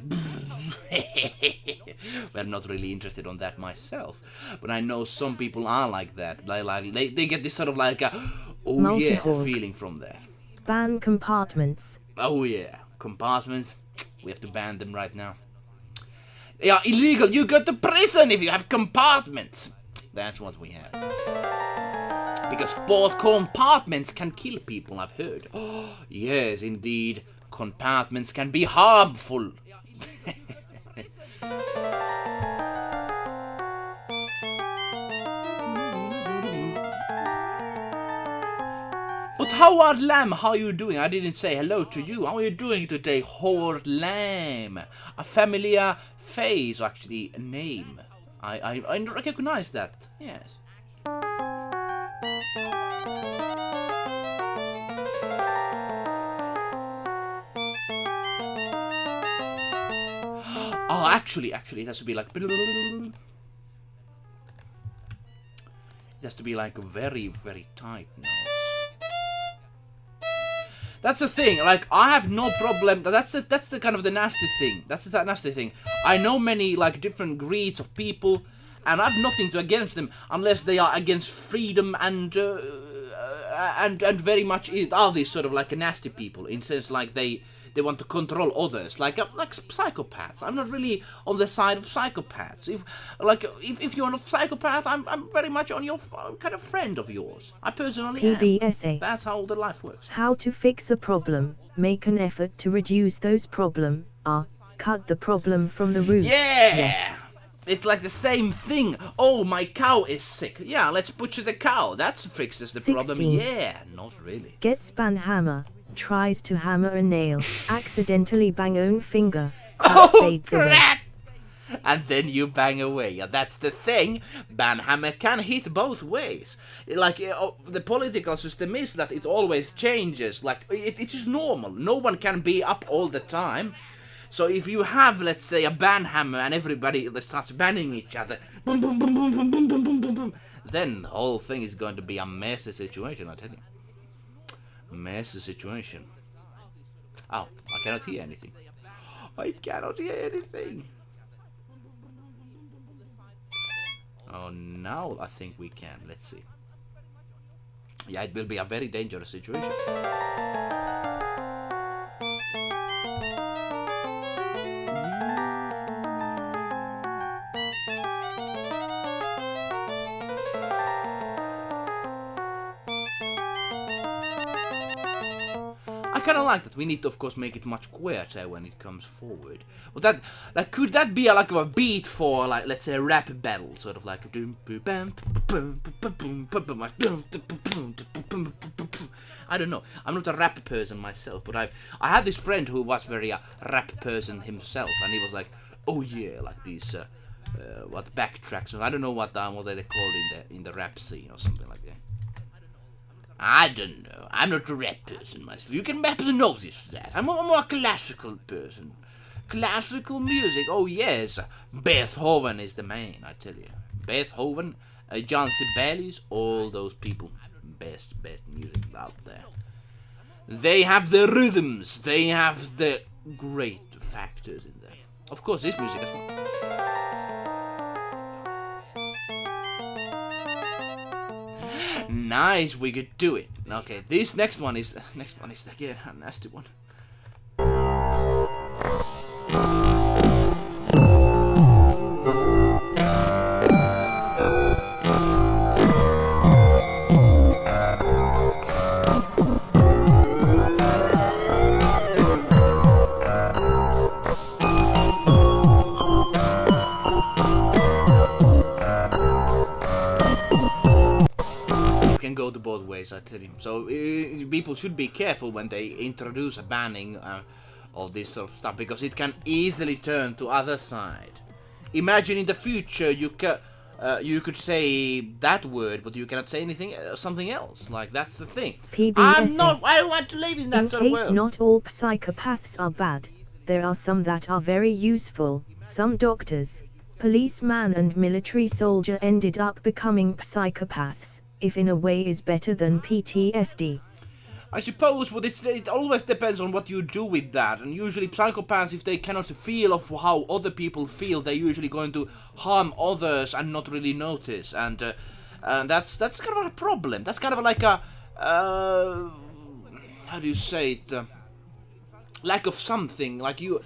Well, I'm not really interested on that myself, but I know some people are like that. They get this sort of like feeling from that. Ban compartments. Oh yeah, compartments. We have to ban them right now. They are illegal. You go to prison if you have compartments. That's what we have. Because both compartments can kill people, I've heard. Oh, yes, indeed. Compartments can be harmful. But Howard Lamb, how are you doing? I didn't say hello to you. How are you doing today, Howard Lamb? A familiar face, actually, a name. I recognize that, yes. Oh, actually, it has to be like. It has to be like very, very tight notes. That's the thing. Like, I have no problem. That's the kind of the nasty thing. That's the nasty thing. I know many like different breeds of people, and I have nothing to against them unless they are against freedom and very much are these sort of like nasty people in sense like they want to control others, like psychopaths. I'm not really on the side of psychopaths. If you're a psychopath, I'm very much on your kind of friend of yours. I personally PBSA. am. That's how the life works. How to fix a problem. Make an effort to reduce those problems. Cut the problem from the root. Yeah! Yes. It's like the same thing. Oh, my cow is sick. Yeah, let's butcher the cow. That fixes the 16. problem. Yeah, not really. Gets ban hammer. Tries to hammer a nail. Accidentally bang own finger. Fades away. Crap! And then you bang away. Yeah, that's the thing. Banhammer can hit both ways. Like, the political system is that it always changes. Like, it is normal. No one can be up all the time. So if you have, let's say, a ban hammer and everybody starts banning each other, boom, boom, boom, boom, boom, boom, boom, boom, boom, boom, then the whole thing is going to be a messy situation, I tell you. Messy situation. Oh, I cannot hear anything. I cannot hear anything. Oh, now I think we can. Let's see. Yeah, it will be a very dangerous situation. I kind of like that. We need to, of course, make it much quieter when it comes forward. But that, like, could that be like a beat for, like, let's say, a rap battle, sort of like I don't know. I'm not a rap person myself, but I had this friend who was very a rap person himself, and he was like, oh yeah, like these what backtracks. I don't know what they're called in the rap scene or something like that. I don't know. I'm not a rap person myself. You can perhaps notice that. I'm a more classical person. Classical music. Oh yes, Beethoven is the man. I tell you, Beethoven, John Sibelius, all those people, best music out there. They have the rhythms. They have the great factors in there. Of course, this music as well. Nice, we could do it. Okay, this next one is again a nasty one. Go to both ways, I tell you. So people should be careful when they introduce a banning of this sort of stuff, because it can easily turn to other side. Imagine in the future you could say that word, but you cannot say anything something else. Like, that's the thing. I don't want to live in that sort of world. In case not all psychopaths are bad, there are some that are very useful. Some doctors, policeman and military soldier ended up becoming psychopaths. If in a way is better than PTSD. I suppose, but it always depends on what you do with that. And usually psychopaths, if they cannot feel of how other people feel, they're usually going to harm others and not really notice. And that's kind of a problem. That's kind of like a how do you say it? Lack of something, like a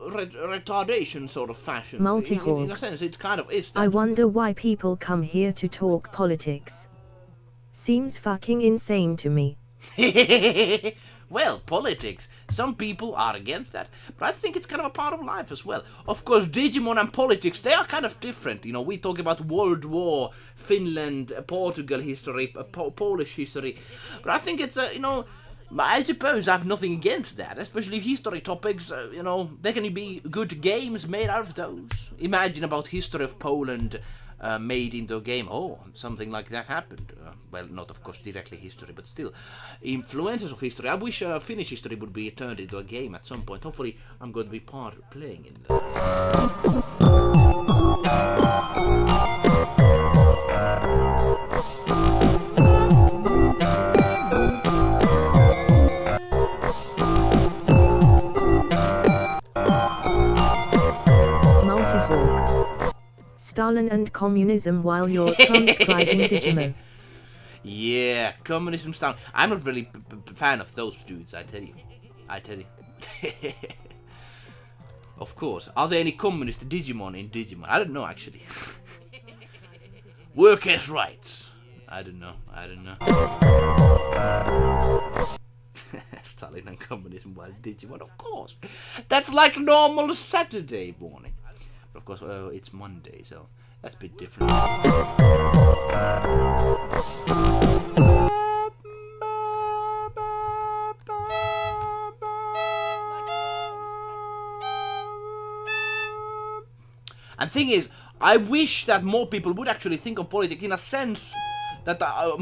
retardation sort of fashion. Multi-hawk. In a sense, it kind of is that. I wonder why people come here to talk politics. Seems fucking insane to me. Well, politics. Some people are against that, but I think it's kind of a part of life as well. Of course, Digimon and politics, they are kind of different. You know, we talk about World War, Finland, Portugal history, Polish history, but I think it's I suppose I have nothing against that, especially history topics. There can be good games made out of those. Imagine about history of Poland made into a game. Oh, something like that happened. Well, not of course directly history, but still. Influences of history. I wish Finnish history would be turned into a game at some point. Hopefully I'm going to be part of playing in that. Stalin and communism while you're transcribing Digimon. Yeah, communism Stalin. I'm not really a fan of those dudes, I tell you. Of course. Are there any communist Digimon in Digimon? I don't know, actually. Workers' rights. I don't know. Stalin and communism while Digimon, of course. That's like normal Saturday morning. Of course, it's Monday, so that's a bit different. And thing is, I wish that more people would actually think of politics in a sense that I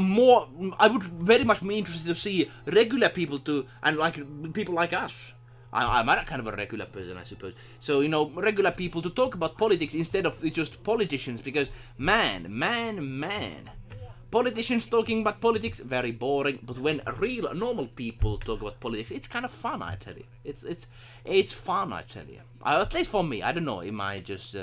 would very much be interested to see regular people and like people like us I'm a kind of a regular person, I suppose. So, you know, regular people to talk about politics instead of just politicians, because man, politicians talking about politics, very boring. But when real normal people talk about politics, it's kind of fun, I tell you. It's fun, I tell you. At least for me, I don't know. Am I just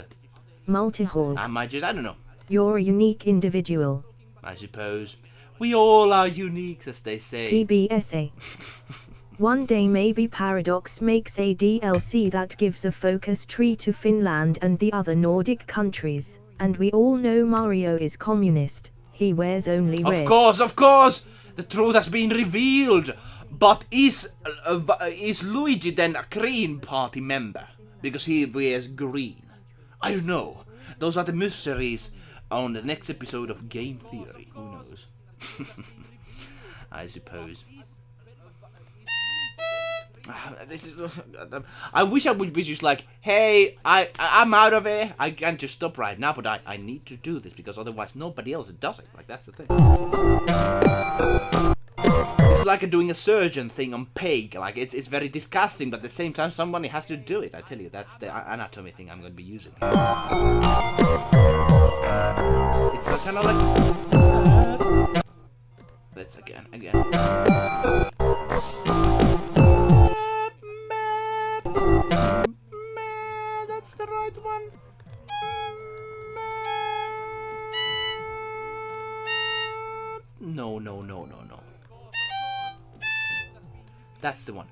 Multihawk. I don't know. You're a unique individual. I suppose we all are unique, as they say. PBSA. One day maybe Paradox makes a DLC that gives a focus tree to Finland and the other Nordic countries. And we all know Mario is communist. He wears only red. Of course! The truth has been revealed! But is Luigi then a Green Party member? Because he wears green. I don't know. Those are the mysteries on the next episode of Game Theory. Who knows? I suppose. This is. I wish I would be just like, hey, I'm out of here. I can't just stop right now, but I need to do this because otherwise nobody else does it. Like, that's the thing. It's like doing a surgeon thing on pig. Like, it's very disgusting, but at the same time somebody has to do it. I tell you, that's the anatomy thing I'm going to be using. It's kind of like. Let's again. That's the right one. No. That's the one.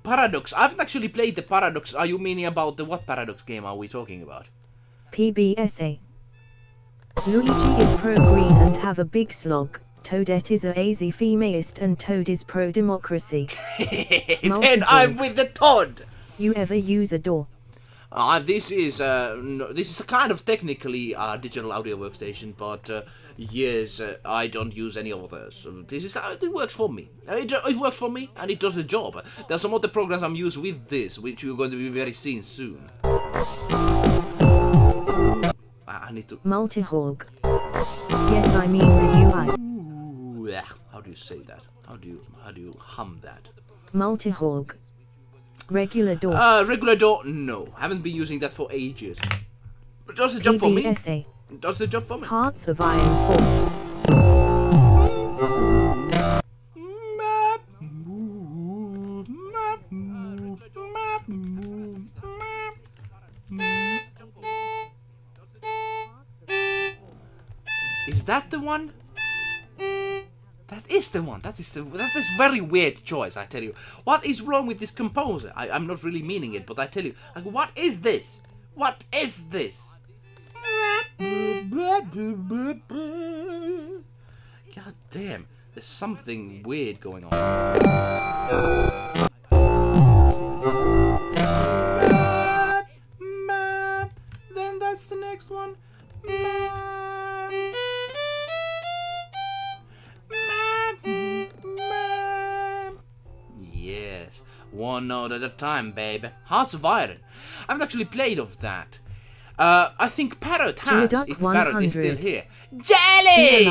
Paradox. I haven't actually played the Paradox. Are you meaning about the what Paradox game are we talking about? PBSA. Luigi is pro-green and have a big slog. Toadette is a easy feminist and Toad is pro-democracy. Then I'm with the Toad! You ever use a door? This is a kind of technically digital audio workstation, but yes, I don't use any of those. This is it works for me. It works for me, and it does the job. There's some other programs I'm used with this, which you're going to be very seeing soon. I need to. Multihawk. Yes, I mean the UI. Ooh, how do you say that? How do you hum that? Multihawk. Regular door. Regular door. No, haven't been using that for ages. Does the job for me? Does the job for me? Hearts of Iron 4. Is that the one? That is the one. That is very weird choice, I tell you. What is wrong with this composer? I'm not really meaning it, but I tell you, like, what is this? What is this? God damn, there's something weird going on. Then that's the next one. Yes, one note at a time, baby. Hearts of Iron. I haven't actually played of that. I think Parrot has, if Parrot is still here. Jelly!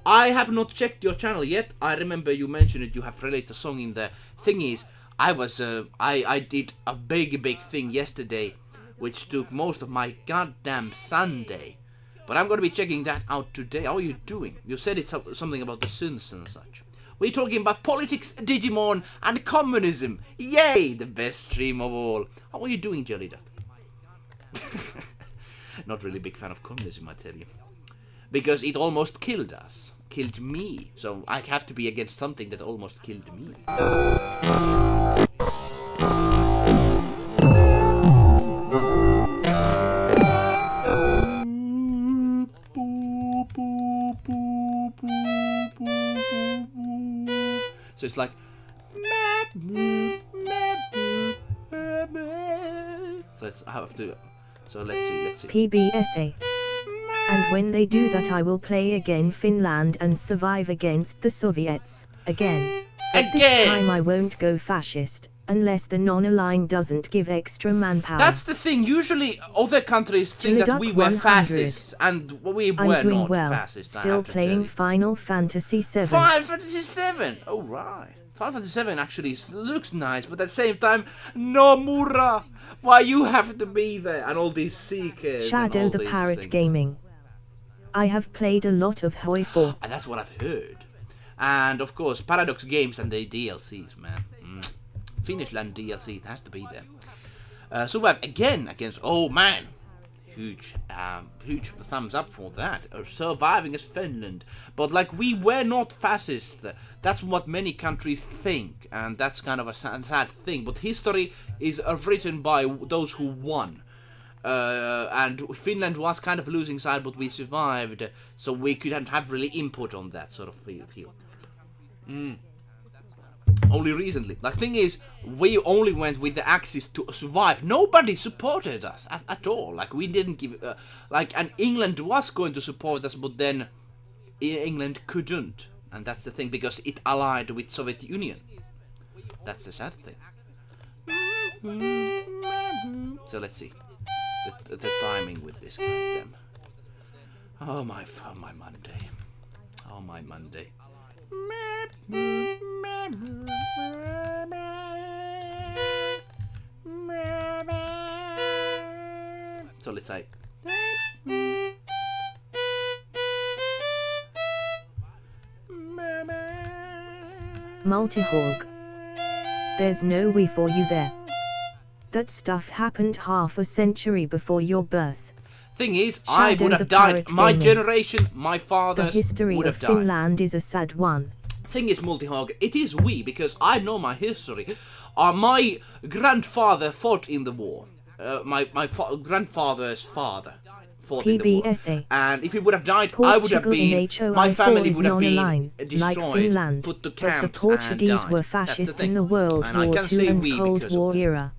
I have not checked your channel yet. I remember you mentioned it, you have released a song in the thingies. I did a big thing yesterday, which took most of my goddamn Sunday. But I'm gonna be checking that out today. How are you doing? You said it's something about the synths and such. We're talking about politics, Digimon, and communism. Yay! The best stream of all. How are you doing, Jelly Duck? Not really big fan of communism, I tell you. Because it almost killed us. Killed me. So I have to be against something that almost killed me. So it's like. So it's I have to. So let's see. PBSA. And when they do that, I will play again Finland and survive against the Soviets. Again. At this time I won't go fascist. unless the non-aligned doesn't give extra manpower. That's the thing. Usually, other countries think that we were 100. fascists, and we I'm were doing not well. fascists. I Still have to tell playing you. Final Fantasy VII. Final Fantasy VII. Oh right. Final Fantasy VII actually looks nice, but at the same time, Nomura, why you have to be there, and all these seekers. Shadow and all the these Parrot things. Gaming. I have played a lot of Hoi 4. And that's what I've heard. And of course, Paradox Games and their DLCs, man. Finishland DLC, it has to be there. So we have again against, oh man, huge thumbs up for that. Surviving as Finland, but like we were not fascist. That's what many countries think, and that's kind of a sad thing. But history is written by those who won. And Finland was kind of losing side, but we survived, so we couldn't have really input on that sort of feel. Only recently. The thing is, we only went with the Axis to survive. Nobody supported us at all. Like we didn't give, and England was going to support us, but then England couldn't, and that's the thing because it allied with Soviet Union. That's the sad thing. So let's see. The timing with this goddamn. Oh my Monday. Oh my Monday. So let's say. Multihawk. There's no we for you there. That stuff happened half a century before your birth. Thing is, Shadow I would the have died. Pirate My Gaming. generation, my The fathers history would of have died. Finland is a sad one. Thing is, Multihog, it is we because I know my history. My grandfather fought in the war. My grandfather's father fought in the war. PBSA. And if he would have died, I would have Portugal been. in HOI My family is would have been non-aligned, destroyed, like Finland, put to but camps, the Portuguese and died. were That's the fascist thing. in the World And I War can II say and we Cold because of War that. era.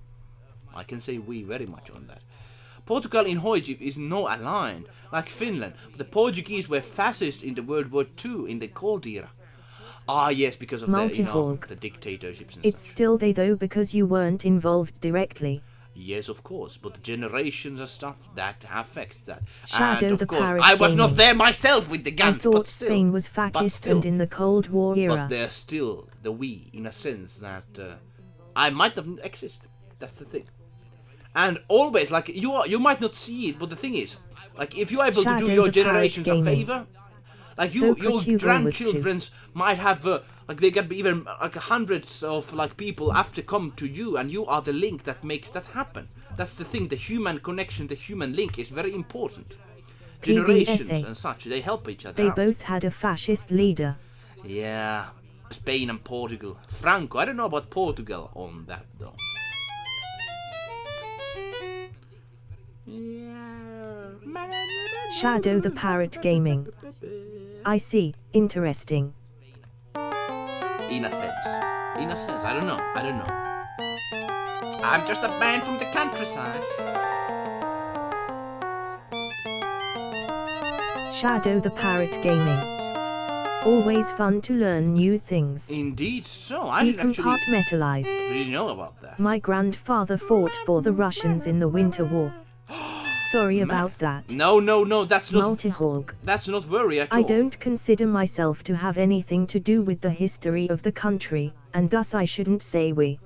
I can say we very much on that. Portugal in Hoijip is no aligned, like Finland. But the Portuguese were fascist in the World War II in the Cold Era. Ah, yes, because of Multihawk. the dictatorships and It's such. still they though because you weren't involved directly. Yes, of course, but the generations and stuff, that affects that. Shadow and of the course, Pirate I was not Gaming. there myself with the I guns, thought but still. Spain was fascist and in the Cold War era. But they're still the we, in a sense that I might not exist. That's the thing. And always, like, you might not see it, but the thing is, like, if you're able to Shadow do your the Pirate generations a Gaming. favor, like, So your Portugal was too. grandchildrens might have, like, they get even, like, hundreds of, like, people after come to you, and you are the link that makes that happen. That's the thing, the human connection, the human link is very important. Generations PBSA. and such, they help each other They out. both had a fascist leader. Yeah, Spain and Portugal. Franco, I don't know about Portugal on that, though. Shadow the Parrot Gaming. I see, interesting. In a sense, I don't know. I'm just a man from the countryside. Shadow the Parrot Gaming. Always fun to learn new things. Indeed so, I didn't actually Decompartmentalized. really know about that. My grandfather fought for the Russians in the Winter War. Sorry about that. No, that's not Multihawk. worry at all. I don't consider myself to have anything to do with the history of the country, and thus I shouldn't say we.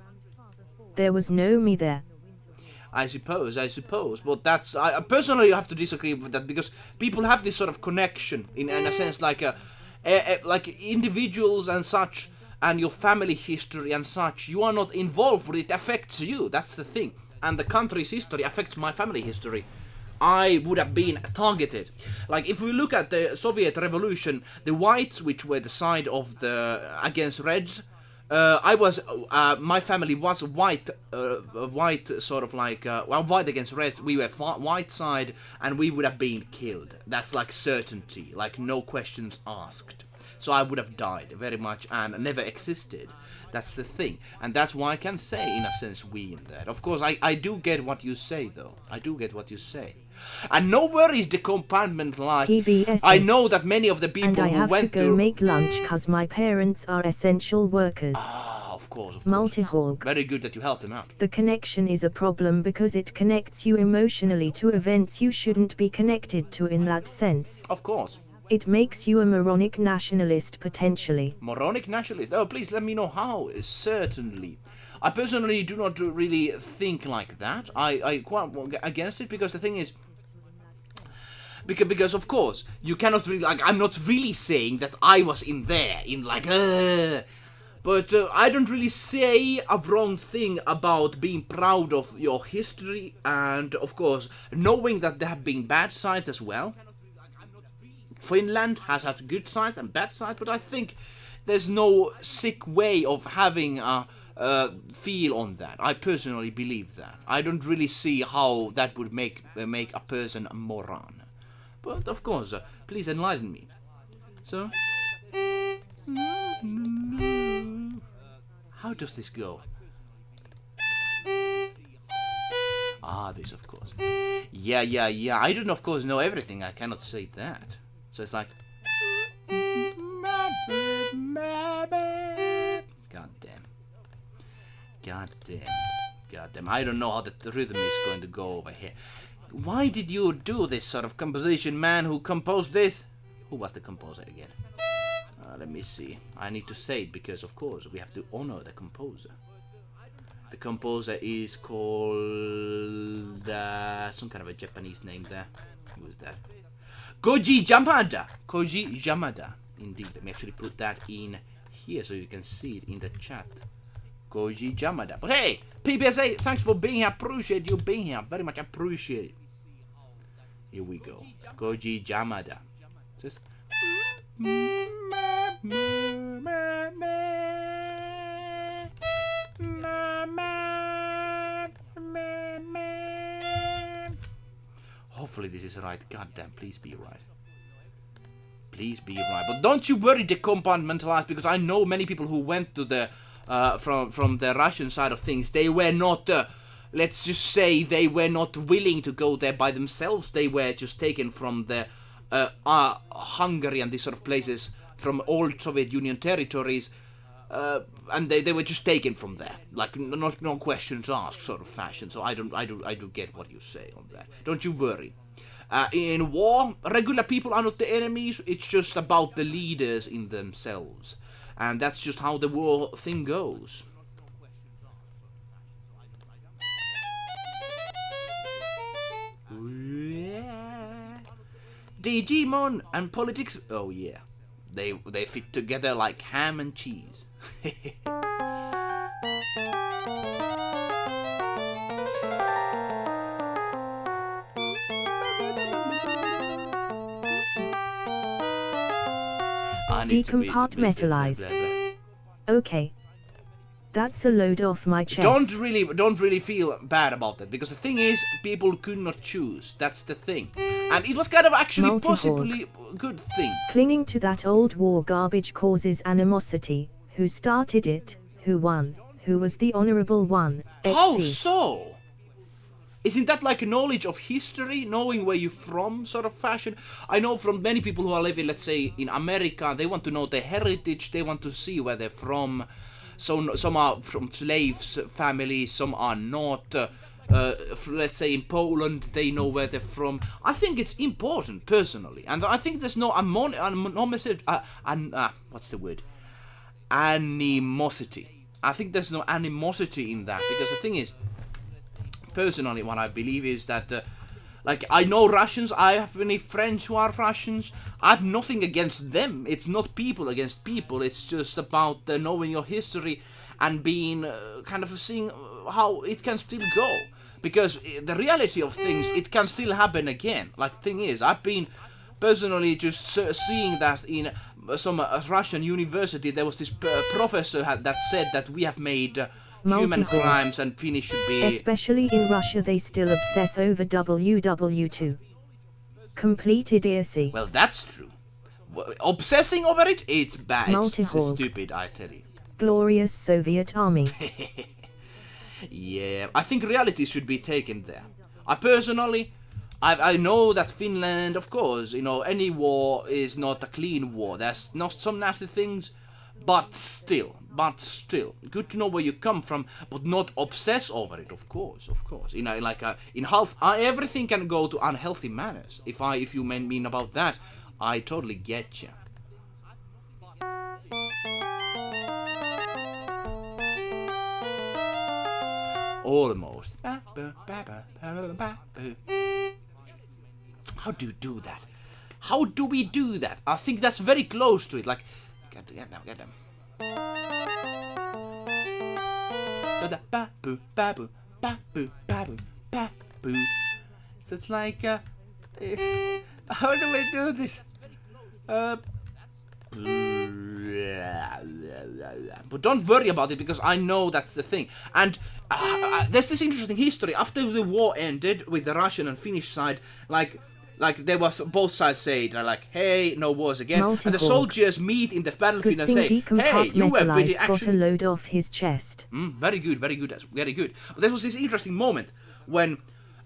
There was no me there. I suppose, but that's I personally have to disagree with that because people have this sort of connection in a sense, like like individuals and such, and your family history and such. You are not involved, but it affects you. That's the thing, and the country's history affects my family history. I would have been targeted. Like if we look at the Soviet Revolution, the whites, which were the side of the against reds. My family was white, sort of like, white against red. We were white side, and we would have been killed. That's like certainty, like no questions asked. So I would have died very much and never existed. That's the thing, and that's why I can say, in a sense, we in that. Of course, I do get what you say, though. I do get what you say. And nowhere is the compartmentalized. PBSA. I know that many of the people And I who have to went go make lunch cause my parents are essential workers. Ah, of course. Multi-Hawk. Very good that you helped him out. The connection is a problem because it connects you emotionally to events you shouldn't be connected to in that sense. Of course. It makes you a moronic nationalist potentially. Moronic nationalist? Oh, please let me know how. Certainly. I personally do not really think like that. I quite against it because the thing is, because of course you cannot really, like, I'm not really saying that I was in there in like but I don't really say a wrong thing about being proud of your history, and of course knowing that there have been bad sides as well. Finland has had good sides and bad sides, but I think there's no sick way of having a feel on that. I personally believe that. I don't really see how that would make a person a moron. But of course, please enlighten me. So, how does this go? Ah, this of course. Yeah. I don't of course know everything. I cannot say that. So it's like, God damn. I don't know how the rhythm is going to go over here. Why did you do this sort of composition, man? Who composed this? Who was the composer again? Let me see. I need to say it because, of course, we have to honor the composer. The composer is called some kind of a Japanese name there. Who is that? Koji Yamada. Indeed. Let me actually put that in here so you can see it in the chat. Koji Yamada. But hey, PBSA, thanks for being here. Appreciate you being here. Very much appreciate it. Here we go. Koji Yamada. Just hopefully this is right. Goddamn, please be right. Please be right. But don't you worry, decompartmentalize, because I know many people who went to the from the Russian side of things. They were not, let's just say, they were not willing to go there by themselves. They were just taken from the Hungary and these sort of places, from old Soviet Union territories, and they were just taken from there, like no questions asked sort of fashion. So I do get what you say on that. Don't you worry. In war, regular people are not the enemies. It's just about the leaders in themselves. And that's just how the war thing goes. Yeah. Digimon and politics. Oh yeah, they fit together like ham and cheese. Decompartmentalized. Okay. That's a load off my chest. Don't really feel bad about that, because the thing is, people could not choose. That's the thing. And it was kind of actually possibly a good thing. Clinging to that old war garbage causes animosity. Who started it? Who won? Who was the honorable one? How so? Isn't that like a knowledge of history, knowing where you're from, sort of fashion? I know from many people who are living, let's say, in America, they want to know their heritage, they want to see where they're from. So some are from slaves families, some are not. Let's say in Poland, they know where they're from. I think it's important, personally, and I think there's no what's the word? Animosity. I think there's no animosity in that, because the thing is, personally, what I believe is that, like, I know Russians, I have many friends who are Russians, I have nothing against them. It's not people against people, it's just about knowing your history and being kind of seeing how it can still go. Because the reality of things, it can still happen again. Like, thing is, I've been personally just seeing that in some Russian university, there was this professor that said that we have made human crimes and Finnish should be... Especially in Russia, they still obsess over WW2. Complete idiocy. Well, that's true. Obsessing over it, it's bad. It's stupid, I tell you. Glorious Soviet army. Yeah, I think reality should be taken there. I personally, I know that Finland, of course, you know, any war is not a clean war. There's not some nasty things, But still, good to know where you come from, but not obsess over it. Of course. In half, everything can go to unhealthy manners. If you mean about that, I totally get you. Almost. How do you do that? How do we do that? I think that's very close to it. Like, get them. So the ba-boo, ba-boo, ba-boo, ba-boo, ba-boo. So it's like, how do we do this? But don't worry about it, because I know that's the thing. And there's this interesting history. After the war ended with the Russian and Finnish side, like there was both sides say like, hey, no wars again. And the soldiers meet in the battlefield and say, hey, you were pretty actually... got a load off his chest. Very good. But there was this interesting moment when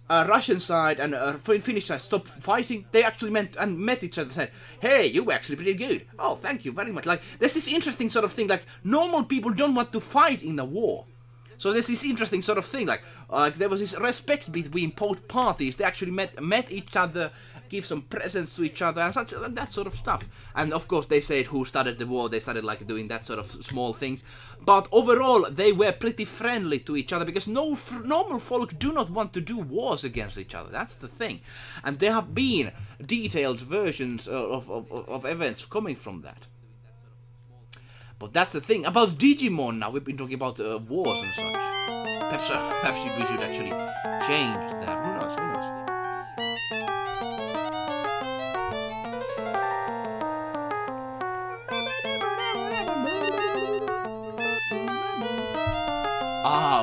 Russian side and Finnish side stopped fighting. They actually met each other and said, hey, you were actually pretty good. Oh, thank you very much. Like, there's this interesting sort of thing, like, normal people don't want to fight in the war. So there's this interesting sort of thing, like there was this respect between both parties. They actually met each other, give some presents to each other, and that sort of stuff. And of course, they said who started the war. They started like doing that sort of small things. But overall, they were pretty friendly to each other, because normal folk do not want to do wars against each other. That's the thing. And there have been detailed versions of events coming from that. But that's the thing about Digimon now. We've been talking about wars and such. Perhaps we should actually change that. Who knows?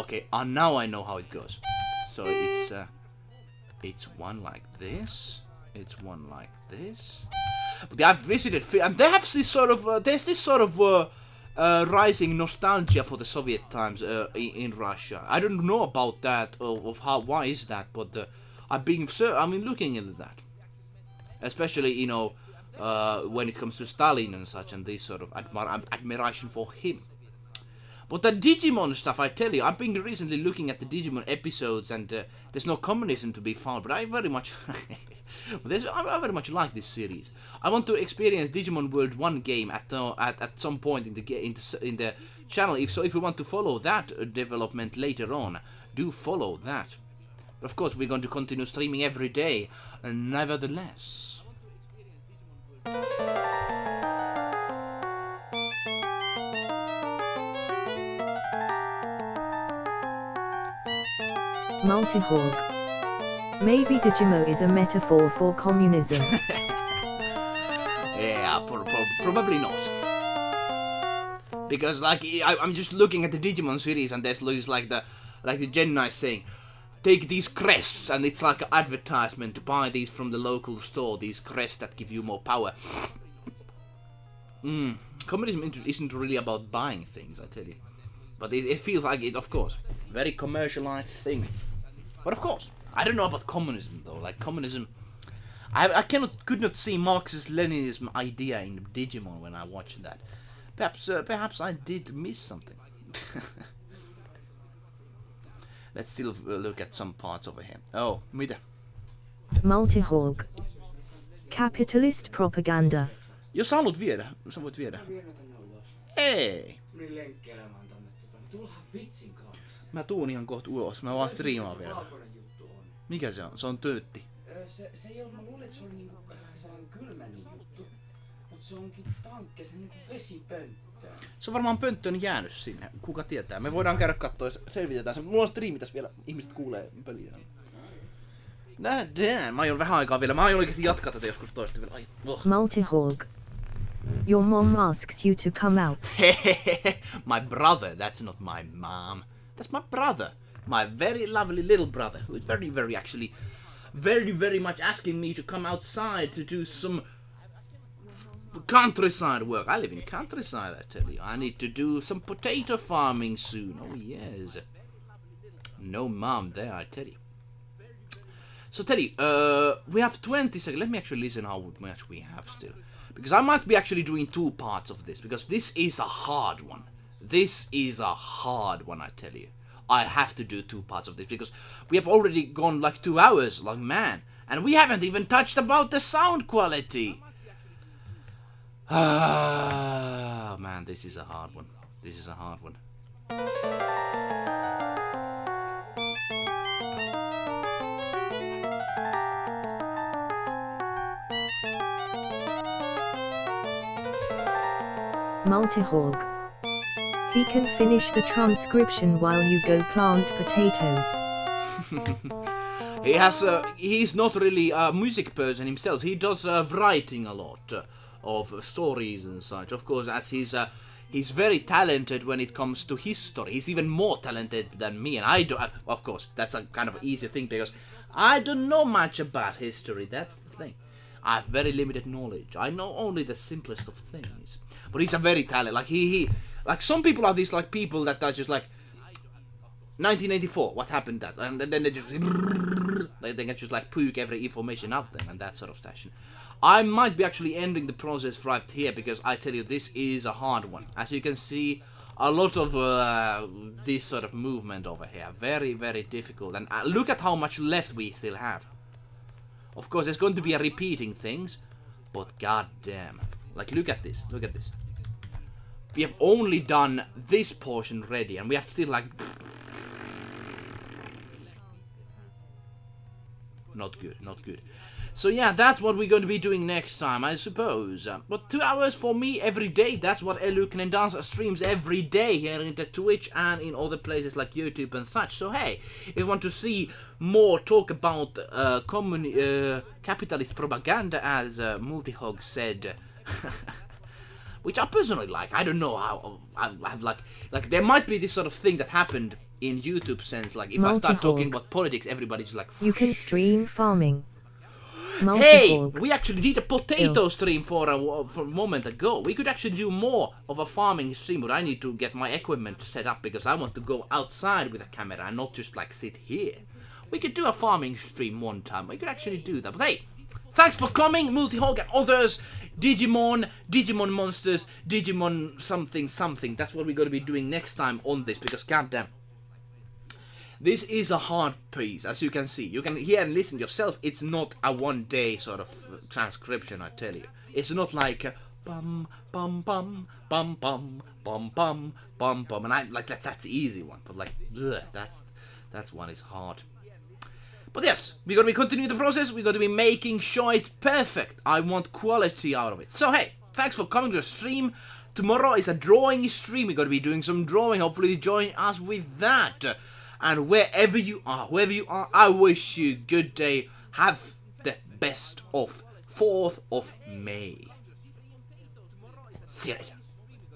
Okay. Now I know how it goes. So it's one like this. It's one like this. But I've visited, and they have this sort of there's this sort of rising nostalgia for the Soviet times in Russia. I don't know about that, of why is that, but I've been looking into that, especially when it comes to Stalin and such, and this sort of admiration for him. But the Digimon stuff, I tell you, I've been recently looking at the Digimon episodes, and there's no communism to be found, but I very much I very much like this series. I want to experience Digimon World 1 game at some point in the channel. If you want to follow that development later on, do follow that. But of course, we're going to continue streaming every day, nevertheless. Multihog. Maybe Digimo is a metaphor for communism. Yeah, probably not. Because I'm just looking at the Digimon series, and there's like the Gemini saying, take these crests, and it's like an advertisement to buy these from the local store. These crests that give you more power. Communism isn't really about buying things, I tell you. But it feels like it, of course. Very commercialized thing. But of course, I don't know about communism though. Like communism, I could not see Marxist-Leninism idea in Digimon when I watched that. Perhaps I did miss something. Let's still look at some parts over here. Oh, mitä? Multihog. Capitalist propaganda. Jos haluat viedä, sä voit viedä. Hei! Mä tuun ihan kohta ulos, mä vaan striimaan vielä. Mikä se on? Se on töötti. Se ei ole, mä luulen, että se on niinku sellainen kylmäinen juttu. Mut se onkin tankke, se niinku vesipönttö. Se on varmaan pönttö on jäänyt sinne, kuka tietää. Me voidaan käydä kattoo ja selvitetään se. Mulla on striimi tässä vielä, ihmiset kuulee pöliä. Damn, mä aion vähän aikaa vielä. Mä aion oikeesti jatkaa tätä joskus toista vielä. Multihog. Your mom asks you to come out. My brother, that's not my mom. That's my brother. My very lovely little brother, who is very much asking me to come outside to do some countryside work. I live in countryside, I tell you. I need to do some potato farming soon. Oh yes. No mom there, I tell you. So Teddy, we have 20 seconds. Let me actually listen how much we have still. because I might be actually doing 2 parts of this, because this is a hard one. This is a hard one, I tell you. I have to do 2 parts of this, because we have already gone like 2 hours, like man, and we haven't even touched about the sound quality. Ah, man, this is a hard one. This is a hard one. Multihog. He can finish the transcription while you go plant potatoes. He's not really a music person himself. He does writing a lot of stories and such. Of course, as he's very talented when it comes to history. He's even more talented than me, and I do. Of course, that's a kind of easy thing because I don't know much about history. That's the thing. I have very limited knowledge. I know only the simplest of things. But he's a very talented. Like he like some people are these like people that are just like 1984. What happened that? And then they just they can just like puke every information out there and that sort of station. I might be actually ending the process right here because I tell you this is a hard one. As you can see, a lot of this sort of movement over here, very very difficult. And look at how much left we still have. Of course, there's going to be a repeating things, but goddamn, like look at this, look at this. We have only done this portion ready, and we have still like not good, not good. So yeah, that's what we're going to be doing next time, I suppose. But 2 hours for me every day, that's what Elukanen does, streams every day here in the Twitch and in other places like YouTube and such. So hey, if you want to see more talk about capitalist propaganda, as Multihog said, which I personally like. I don't know how I have like there might be this sort of thing that happened in YouTube sense, like if I start talking about politics, everybody's like, you can stream farming. Hey, we actually did a potato stream for a moment ago. We could actually do more of a farming stream, but I need to get my equipment set up because I want to go outside with a camera and not just like sit here. We could do a farming stream one time. We could actually do that. But hey, thanks for coming, Multihog and others. Digimon, Digimon monsters, Digimon something something. That's what we're going to be doing next time on this because goddamn, this is a hard piece, as you can see. You can hear and listen yourself. It's not a one-day sort of transcription, I tell you. It's not like bum bum bum bum bum bum bum bum bum, and I like that's the easy one. But like ugh, that's one is hard. But yes, we're gonna be continuing the process. We're gonna be making sure it's perfect. I want quality out of it. So hey, thanks for coming to the stream. Tomorrow is a drawing stream. We're gonna be doing some drawing. Hopefully, you join us with that. And wherever you are, I wish you good day. Have the best of 4th of May. See you later.